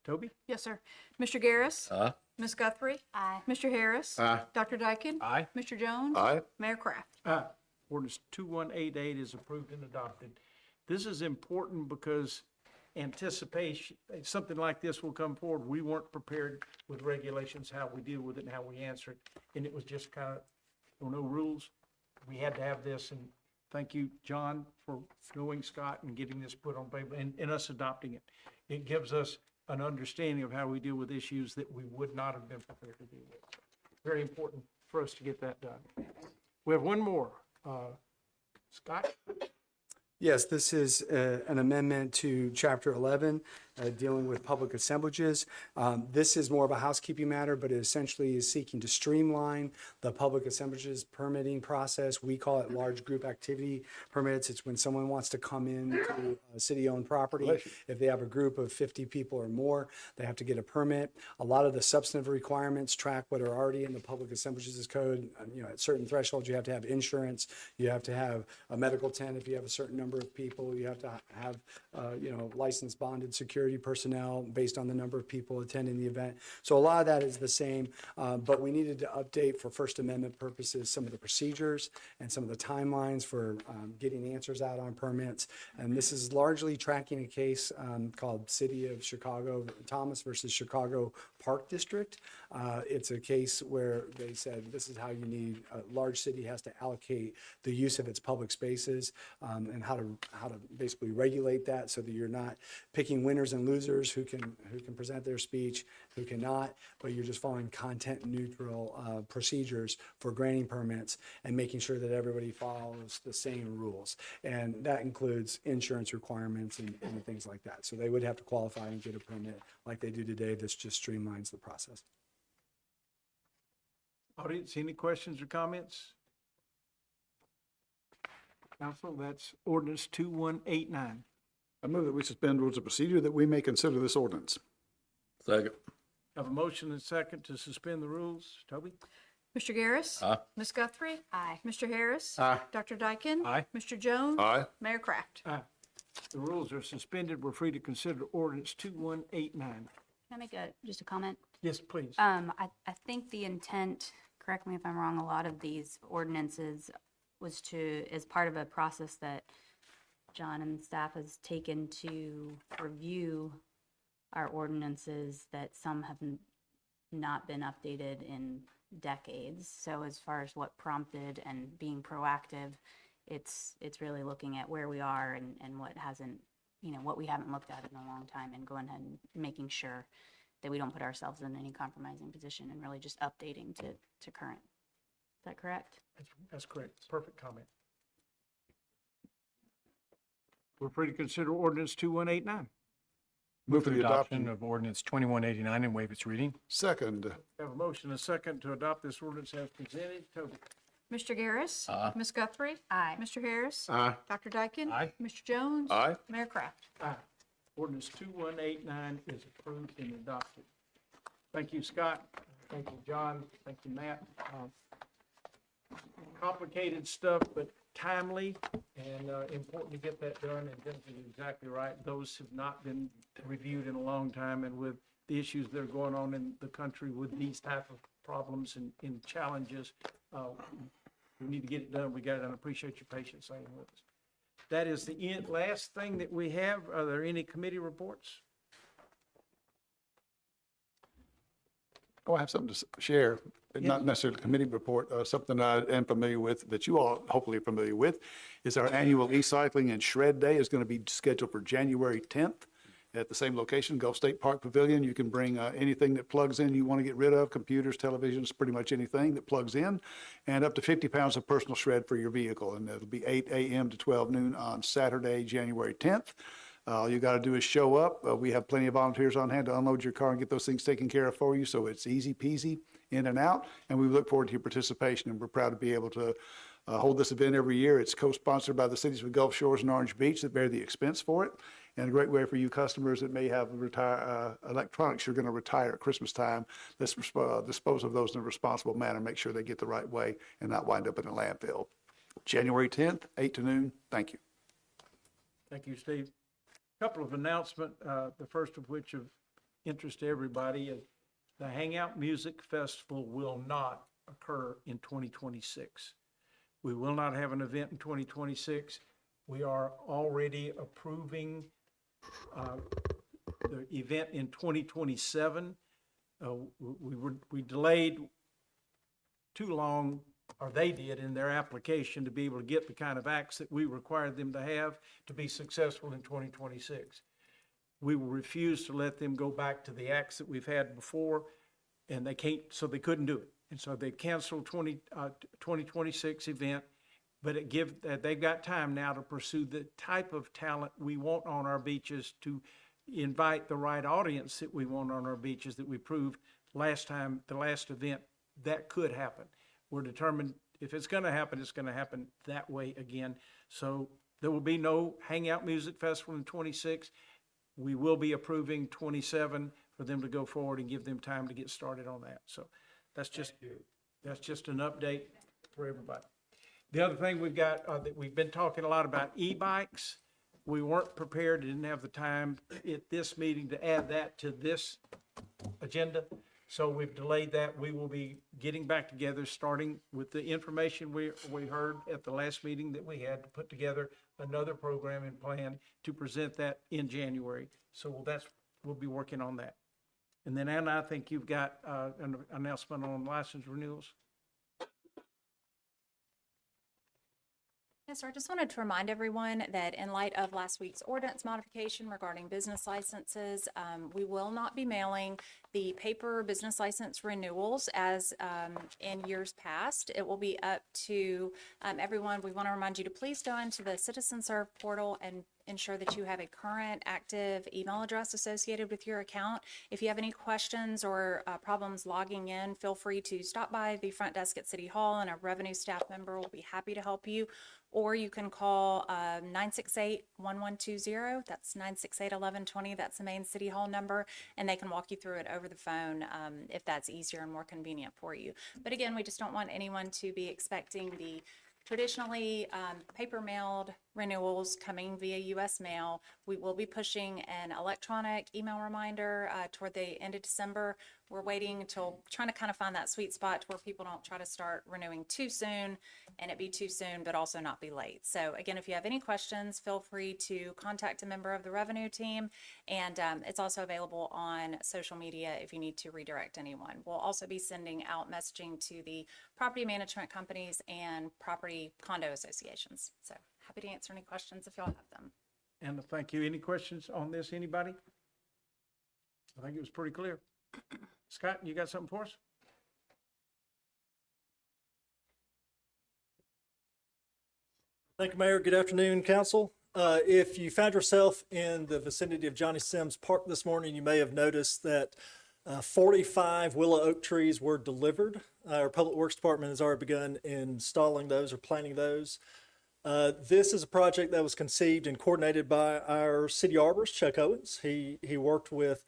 S5: Toby?
S3: Yes, sir. Mr. Garris?
S4: Aye.
S3: Ms. Guthrie? Aye. Mr. Harris?
S1: Aye.
S3: Dr. Dyken?
S5: Aye.
S3: Mr. Jones?
S1: Aye.
S3: Mayor Kraft?
S5: Aye. Ordinance 2188 is approved and adopted. This is important because anticipation, something like this will come forward. We weren't prepared with regulations, how we deal with it and how we answer it. And it was just kind of, there were no rules. We had to have this, and thank you, John, for knowing Scott and getting this put on paper and us adopting it. It gives us an understanding of how we deal with issues that we would not have been prepared to deal with. Very important for us to get that done. We have one more. Scott?
S14: Yes, this is an amendment to Chapter 11, dealing with public assemblages. This is more of a housekeeping matter, but it essentially is seeking to streamline the public assemblages permitting process. We call it large group activity permits. It's when someone wants to come in to a city-owned property. If they have a group of 50 people or more, they have to get a permit. A lot of the substantive requirements track what are already in the public assemblages code. At certain thresholds, you have to have insurance. You have to have a medical tent if you have a certain number of people. You have to have, licensed bonded security personnel based on the number of people attending the event. So a lot of that is the same, but we needed to update for First Amendment purposes some of the procedures and some of the timelines for getting answers out on permits. And this is largely tracking a case called City of Chicago, Thomas versus Chicago Park District. It's a case where they said this is how you need, a large city has to allocate the use of its public spaces and how to basically regulate that so that you're not picking winners and losers who can present their speech, who cannot, but you're just following content neutral procedures for granting permits and making sure that everybody follows the same rules. And that includes insurance requirements and things like that. So they would have to qualify and get a permit like they do today. This just streamlines the process.
S5: Audience, any questions or comments? Council, that's ordinance 2189.
S1: I move that we suspend rules of procedure that we may consider this ordinance.
S4: Second.
S5: Have a motion and second to suspend the rules. Toby?
S3: Mr. Garris.
S4: Aye.
S3: Ms. Guthrie.
S6: Aye.
S3: Mr. Harris.
S1: Aye.
S3: Dr. Dyken.
S5: Aye.
S3: Mr. Jones.
S1: Aye.
S3: Mayor Kraft.
S5: Aye. The rules are suspended. We're free to consider ordinance 2189.
S16: Can I make just a comment?
S5: Yes, please.
S16: I think the intent, correct me if I'm wrong, a lot of these ordinances was as part of a process that John and staff has taken to review our ordinances, that some have not been updated in decades. So as far as what prompted and being proactive, it's really looking at where we are and what hasn't, what we haven't looked at in a long time, and going ahead and making sure that we don't put ourselves in any compromising position, and really just updating to current. Is that correct?
S5: That's correct. Perfect comment. We're free to consider ordinance 2189.
S1: Move for the adoption.
S12: Of ordinance 2189 and waive its reading.
S1: Second.
S5: Have a motion and a second to adopt this ordinance as presented. Toby?
S3: Mr. Garris.
S4: Aye.
S3: Ms. Guthrie.
S16: Aye.
S3: Mr. Harris.
S1: Aye.
S3: Dr. Dyken.
S5: Aye.
S3: Mr. Jones.
S1: Aye.
S3: Mayor Kraft.
S5: Aye. Ordinance 2189 is approved and adopted. Thank you, Scott. Thank you, John. Thank you, Matt. Complicated stuff, but timely, and important to get that done. And Dennis is exactly right. Those have not been reviewed in a long time, and with the issues that are going on in the country with these type of problems and challenges, we need to get it done. We got it, and I appreciate your patience hanging with us. That is the last thing that we have. Are there any committee reports?
S1: Oh, I have something to share, not necessarily a committee report, something I am familiar with, that you all hopefully are familiar with, is our annual e-cycling and shred day is going to be scheduled for January 10th at the same location, Gulf State Park Pavilion. You can bring anything that plugs in you want to get rid of, computers, televisions, pretty much anything that plugs in, and up to 50 pounds of personal shred for your vehicle. And it'll be 8 a.m. to 12 noon on Saturday, January 10th. All you got to do is show up. We have plenty of volunteers on hand to unload your car and get those things taken care of for you. So it's easy peasy in and out. And we look forward to your participation. And we're proud to be able to hold this event every year. It's co-sponsored by the cities of Gulf Shores and Orange Beach that bear the expense for it. And a great way for you customers that may have electronics you're going to retire at Christmas time. Let's dispose of those in a responsible manner. Make sure they get the right way and not wind up in a landfill. January 10th, 8 to noon. Thank you.
S5: Thank you, Steve. Couple of announcements, the first of which of interest to everybody is the Hangout Music Festival will not occur in 2026. We will not have an event in 2026. We are already approving the event in 2027. We delayed too long, or they did in their application, to be able to get the kind of acts that we required them to have to be successful in 2026. We will refuse to let them go back to the acts that we've had before, and they can't, so they couldn't do it. And so they canceled 2026 event, but they've got time now to pursue the type of talent we want on our beaches, to invite the right audience that we want on our beaches, that we proved last time, the last event, that could happen. We're determined if it's going to happen, it's going to happen that way again. So there will be no Hangout Music Festival in 26. We will be approving 27 for them to go forward and give them time to get started on that. So that's just an update for everybody. The other thing we've got, that we've been talking a lot about, e-bikes. We weren't prepared, didn't have the time at this meeting to add that to this agenda. So we've delayed that. We will be getting back together, starting with the information we heard at the last meeting that we had, to put together another program and plan to present that in January. So we'll be working on that. And then, Anna, I think you've got an announcement on license renewals.
S6: Yes, sir. I just wanted to remind everyone that in light of last week's ordinance modification regarding business licenses, we will not be mailing the paper business license renewals as in years past. It will be up to everyone. We want to remind you to please go into the Citizen Serve portal and ensure that you have a current active email address associated with your account. If you have any questions or problems logging in, feel free to stop by the front desk at City Hall and a revenue staff member will be happy to help you. Or you can call 968-1120. That's 968-1120. That's the main City Hall number, and they can walk you through it over the phone if that's easier and more convenient for you. But again, we just don't want anyone to be expecting the traditionally paper-mailed renewals coming via U.S. mail. We will be pushing an electronic email reminder toward the end of December. We're waiting until, trying to kind of find that sweet spot to where people don't try to start renewing too soon and it be too soon, but also not be late. So again, if you have any questions, feel free to contact a member of the revenue team. And it's also available on social media if you need to redirect anyone. We'll also be sending out messaging to the property management companies and property condo associations. So happy to answer any questions if y'all have them.
S5: And thank you. Any questions on this, anybody? I think it was pretty clear. Scott, you got something for us?
S17: Thank you, Mayor. Good afternoon, Council. If you found yourself in the vicinity of Johnny Sims Park this morning, you may have noticed that 45 willow oak trees were delivered. Our Public Works Department has already begun installing those or planting those. This is a project that was conceived and coordinated by our city arborist, Chuck Owens. He worked with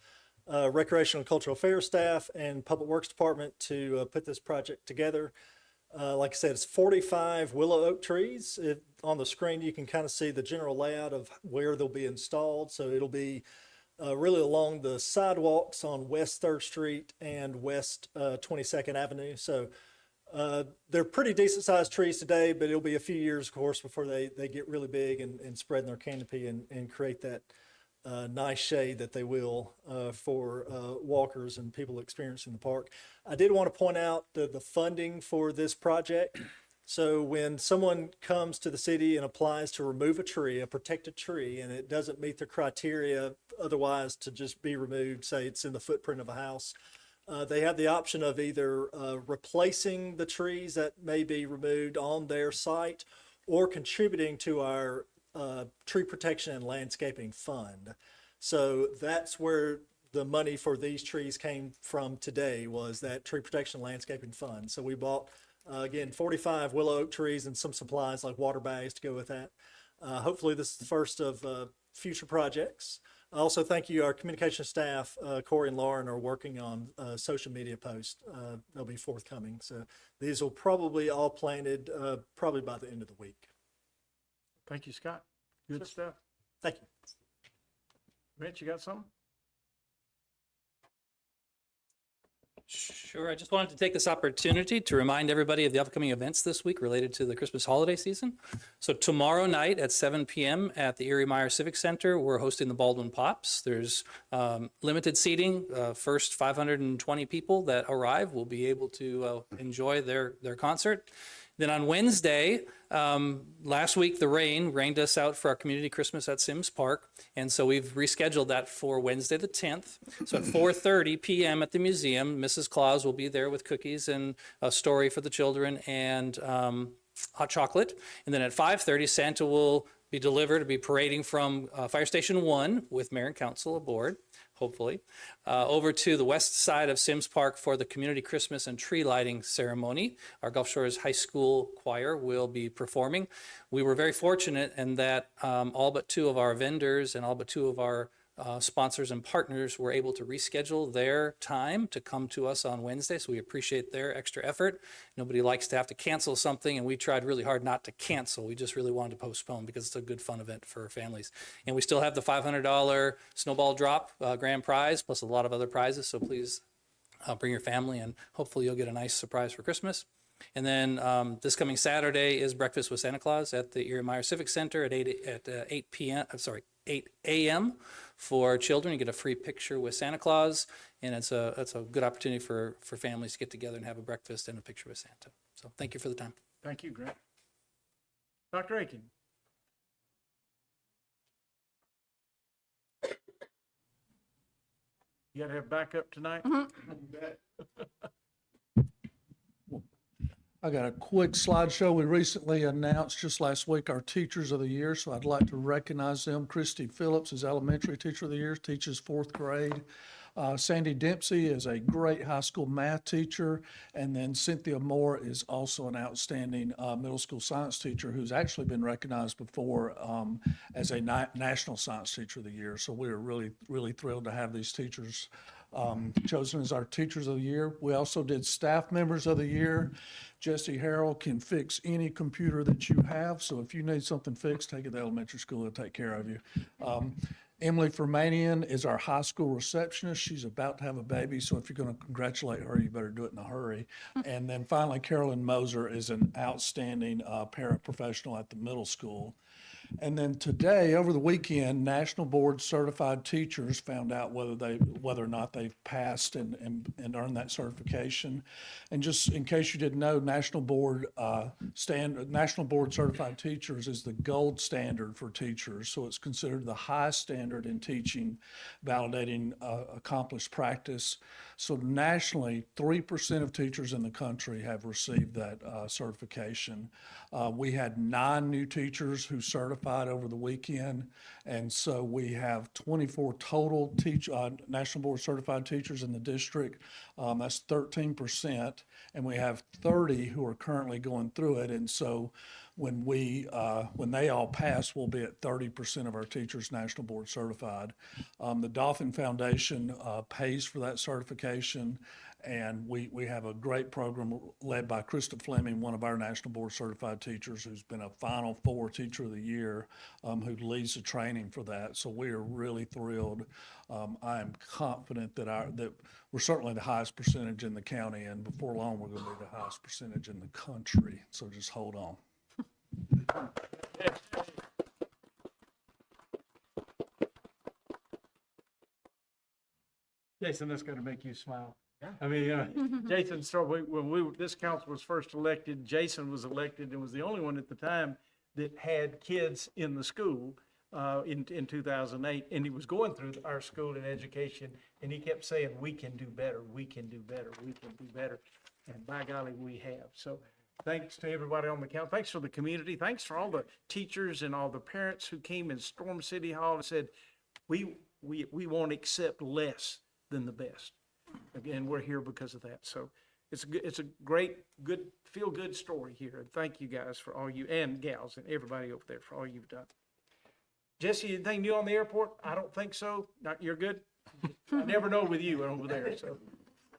S17: Recreational and Cultural Affairs staff and Public Works Department to put this project together. Like I said, it's 45 willow oak trees. On the screen, you can kind of see the general layout of where they'll be installed. So it'll be really along the sidewalks on West 3rd Street and West 22nd Avenue. So they're pretty decent sized trees today, but it'll be a few years, of course, before they get really big and spread their canopy and create that nice shade that they will for walkers and people experiencing the park. I did want to point out the funding for this project. So when someone comes to the city and applies to remove a tree, a protected tree, and it doesn't meet the criteria otherwise to just be removed, say it's in the footprint of a house, they have the option of either replacing the trees that may be removed on their site or contributing to our tree protection and landscaping fund. So that's where the money for these trees came from today, was that tree protection and landscaping fund. So we bought, again, 45 willow oak trees and some supplies like water bags to go with that. Hopefully this is the first of future projects. Also, thank you. Our communication staff, Corey and Lauren, are working on social media posts. They'll be forthcoming. So these will probably all planted probably by the end of the week.
S5: Thank you, Scott. Good stuff.
S17: Thank you.
S5: Rich, you got something?
S18: Sure. I just wanted to take this opportunity to remind everybody of the upcoming events this week related to the Christmas holiday season. So tomorrow night at 7 p.m. at the Erie Meyer Civic Center, we're hosting the Baldwin Pops. There's limited seating. First 520 people that arrive will be able to enjoy their concert. Then on Wednesday, last week the rain rained us out for our community Christmas at Sims Park, and so we've rescheduled that for Wednesday the 10th. So at 4:30 p.m. at the museum, Mrs. Claus will be there with cookies and a story for the children and hot chocolate. And then at 5:30, Santa will be delivered to be parading from Fire Station 1 with Mayor and Council aboard, hopefully, over to the west side of Sims Park for the community Christmas and tree lighting ceremony. Our Gulf Shores High School choir will be performing. We were very fortunate in that all but two of our vendors and all but two of our sponsors and partners were able to reschedule their time to come to us on Wednesday, so we appreciate their extra effort. Nobody likes to have to cancel something, and we tried really hard not to cancel. We just really wanted to postpone because it's a good fun event for families. And we still have the $500 snowball drop grand prize, plus a lot of other prizes, so please bring your family, and hopefully you'll get a nice surprise for Christmas. And then this coming Saturday is Breakfast with Santa Claus at the Erie Meyer Civic Center at 8 a.m. for children. You get a free picture with Santa Claus, and it's a good opportunity for families to get together and have a breakfast and a picture with Santa. So thank you for the time.
S5: Thank you, Grant. Dr. Aiken. You gotta have backup tonight?
S19: I got a quick slideshow. We recently announced just last week our Teachers of the Year, so I'd like to recognize them. Christy Phillips is Elementary Teacher of the Year, teaches 4th grade. Sandy Dempsey is a great high school math teacher. And then Cynthia Moore is also an outstanding middle school science teacher who's actually been recognized before as a National Science Teacher of the Year. So we are really, really thrilled to have these teachers chosen as our Teachers of the Year. We also did Staff Members of the Year. Jesse Harrell can fix any computer that you have. So if you need something fixed, take it to elementary school, they'll take care of you. Emily Fermanian is our high school receptionist. She's about to have a baby, so if you're going to congratulate her, you better do it in a hurry. And then finally, Carolyn Moser is an outstanding paraprofessional at the middle school. And then today, over the weekend, National Board Certified Teachers found out whether or not they've passed and earned that certification. And just in case you didn't know, National Board Certified Teachers is the gold standard for teachers. So it's considered the highest standard in teaching, validating accomplished practice. So nationally, 3% of teachers in the country have received that certification. We had 9 new teachers who certified over the weekend, and so we have 24 total National Board Certified teachers in the district. That's 13%, and we have 30 who are currently going through it. And so when they all pass, we'll be at 30% of our teachers National Board Certified. The Dolphin Foundation pays for that certification, and we have a great program led by Krista Fleming, one of our National Board Certified teachers, who's been a Final Four Teacher of the Year, who leads the training for that. So we are really thrilled. I am confident that we're certainly the highest percentage in the county, and before long, we're going to be the highest percentage in the country. So just hold on.
S5: Jason, that's gonna make you smile. I mean, Jason, when this council was first elected, Jason was elected and was the only one at the time that had kids in the school in 2008. And he was going through our school and education, and he kept saying, we can do better, we can do better, we can do better. And by golly, we have. So thanks to everybody on the council. Thanks for the community. Thanks for all the teachers and all the parents who came in Storm City Hall and said, we won't accept less than the best. Again, we're here because of that. So it's a great, good, feel-good story here. And thank you guys for all you, and gals, and everybody over there for all you've done. Jesse, anything new on the airport? I don't think so. You're good? I never know with you over there. So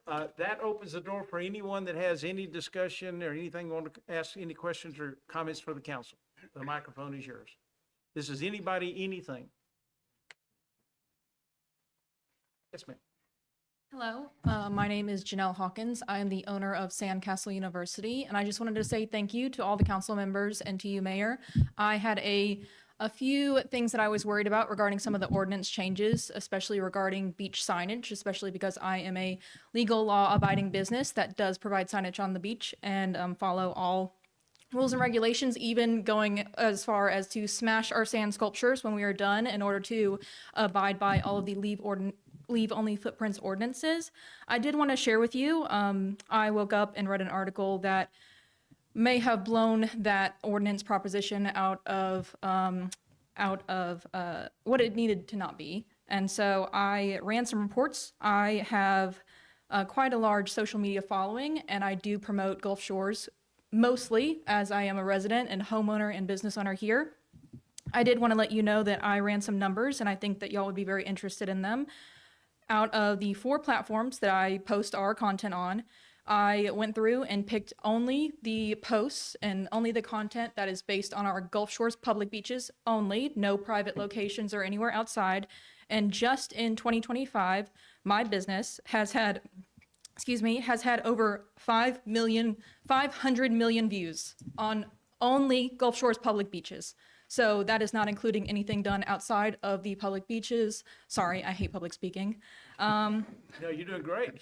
S5: that opens the door for anyone that has any discussion or anything, want to ask any questions or comments for the council. The microphone is yours. This is anybody, anything. Yes, ma'am.
S20: Hello, my name is Janelle Hawkins. I am the owner of Sandcastle University, and I just wanted to say thank you to all the council members and to you, Mayor. I had a few things that I was worried about regarding some of the ordinance changes, especially regarding beach signage, especially because I am a legal law-abiding business that does provide signage on the beach and follow all rules and regulations, even going as far as to smash our sand sculptures when we are done in order to abide by all of the leave only footprints ordinances. I did want to share with you, I woke up and read an article that may have blown that ordinance proposition out of what it needed to not be. And so I ran some reports. I have quite a large social media following, and I do promote Gulf Shores mostly as I am a resident and homeowner and business owner here. I did want to let you know that I ran some numbers, and I think that y'all would be very interested in them. Out of the 4 platforms that I post our content on, I went through and picked only the posts and only the content that is based on our Gulf Shores public beaches only, no private locations or anywhere outside. And just in 2025, my business has had over 500 million views on only Gulf Shores public beaches. So that is not including anything done outside of the public beaches. Sorry, I hate public speaking.
S5: No, you're doing great.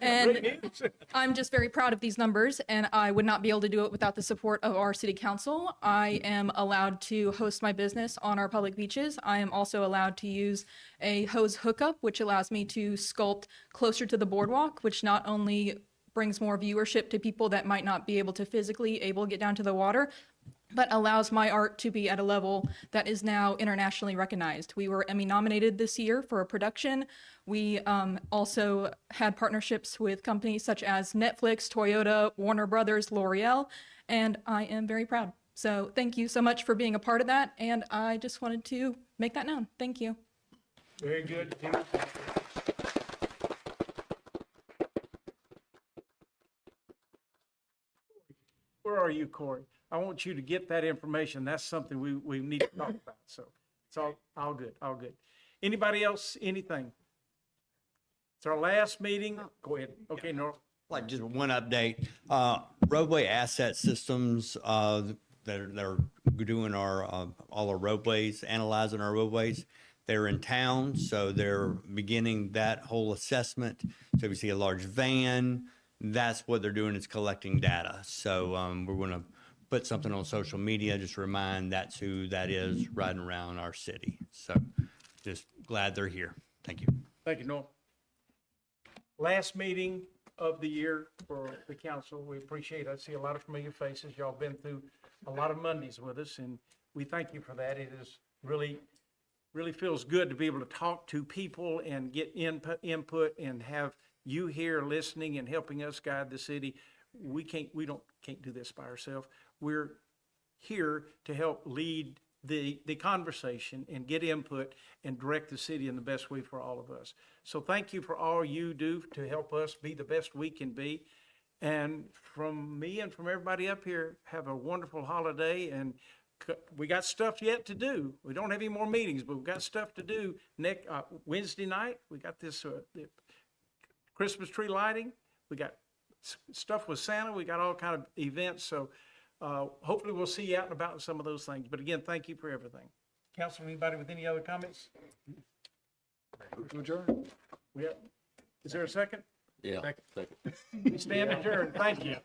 S20: And
S5: Great news.
S20: I'm just very proud of these numbers, and I would not be able to do it without the support of our city council. I am allowed to host my business on our public beaches. I am also allowed to use a hose hookup, which allows me to sculpt closer to the boardwalk, which not only brings more viewership to people that might not be able to physically get down to the water, but allows my art to be at a level that is now internationally recognized. We were Emmy nominated this year for a production. We also had partnerships with companies such as Netflix, Toyota, Warner Brothers, L'Oreal, and I am very proud. So thank you so much for being a part of that, and I just wanted to make that known. Thank you.
S5: Very good. Where are you, Corey? I want you to get that information. That's something we need to talk about. So it's all good, all good. Anybody else, anything? It's our last meeting. Go ahead. Okay, Nora.
S21: Like just one update, roadway asset systems, that are doing our, all our roadways, analyzing our roadways. They're in town, so they're beginning that whole assessment. So if you see a large van, that's what they're doing, is collecting data. So, we're gonna put something on social media, just to remind that's who that is riding around our city. So just glad they're here. Thank you.
S5: Thank you, Noel. Last meeting of the year for the council. We appreciate it. I see a lot of familiar faces. Y'all been through a lot of Mondays with us, and we thank you for that. It is really feels good to be able to talk to people and get input and have you here listening and helping us guide the city. We can't do this by ourselves. We're here to help lead the conversation and get input and direct the city in the best way for all of us. So thank you for all you do to help us be the best we can be. And from me and from everybody up here, have a wonderful holiday, and we got stuff yet to do. We don't have any more meetings, but we've got stuff to do. Next Wednesday night, we got this the Christmas tree lighting. We got stuff with Santa. We got all kind of events. So hopefully we'll see you out and about in some of those things. But again, thank you for everything. Council, anybody with any other comments? To adjourn. Is there a second?
S4: Yeah.
S5: Second. We stand adjourned. Thank you.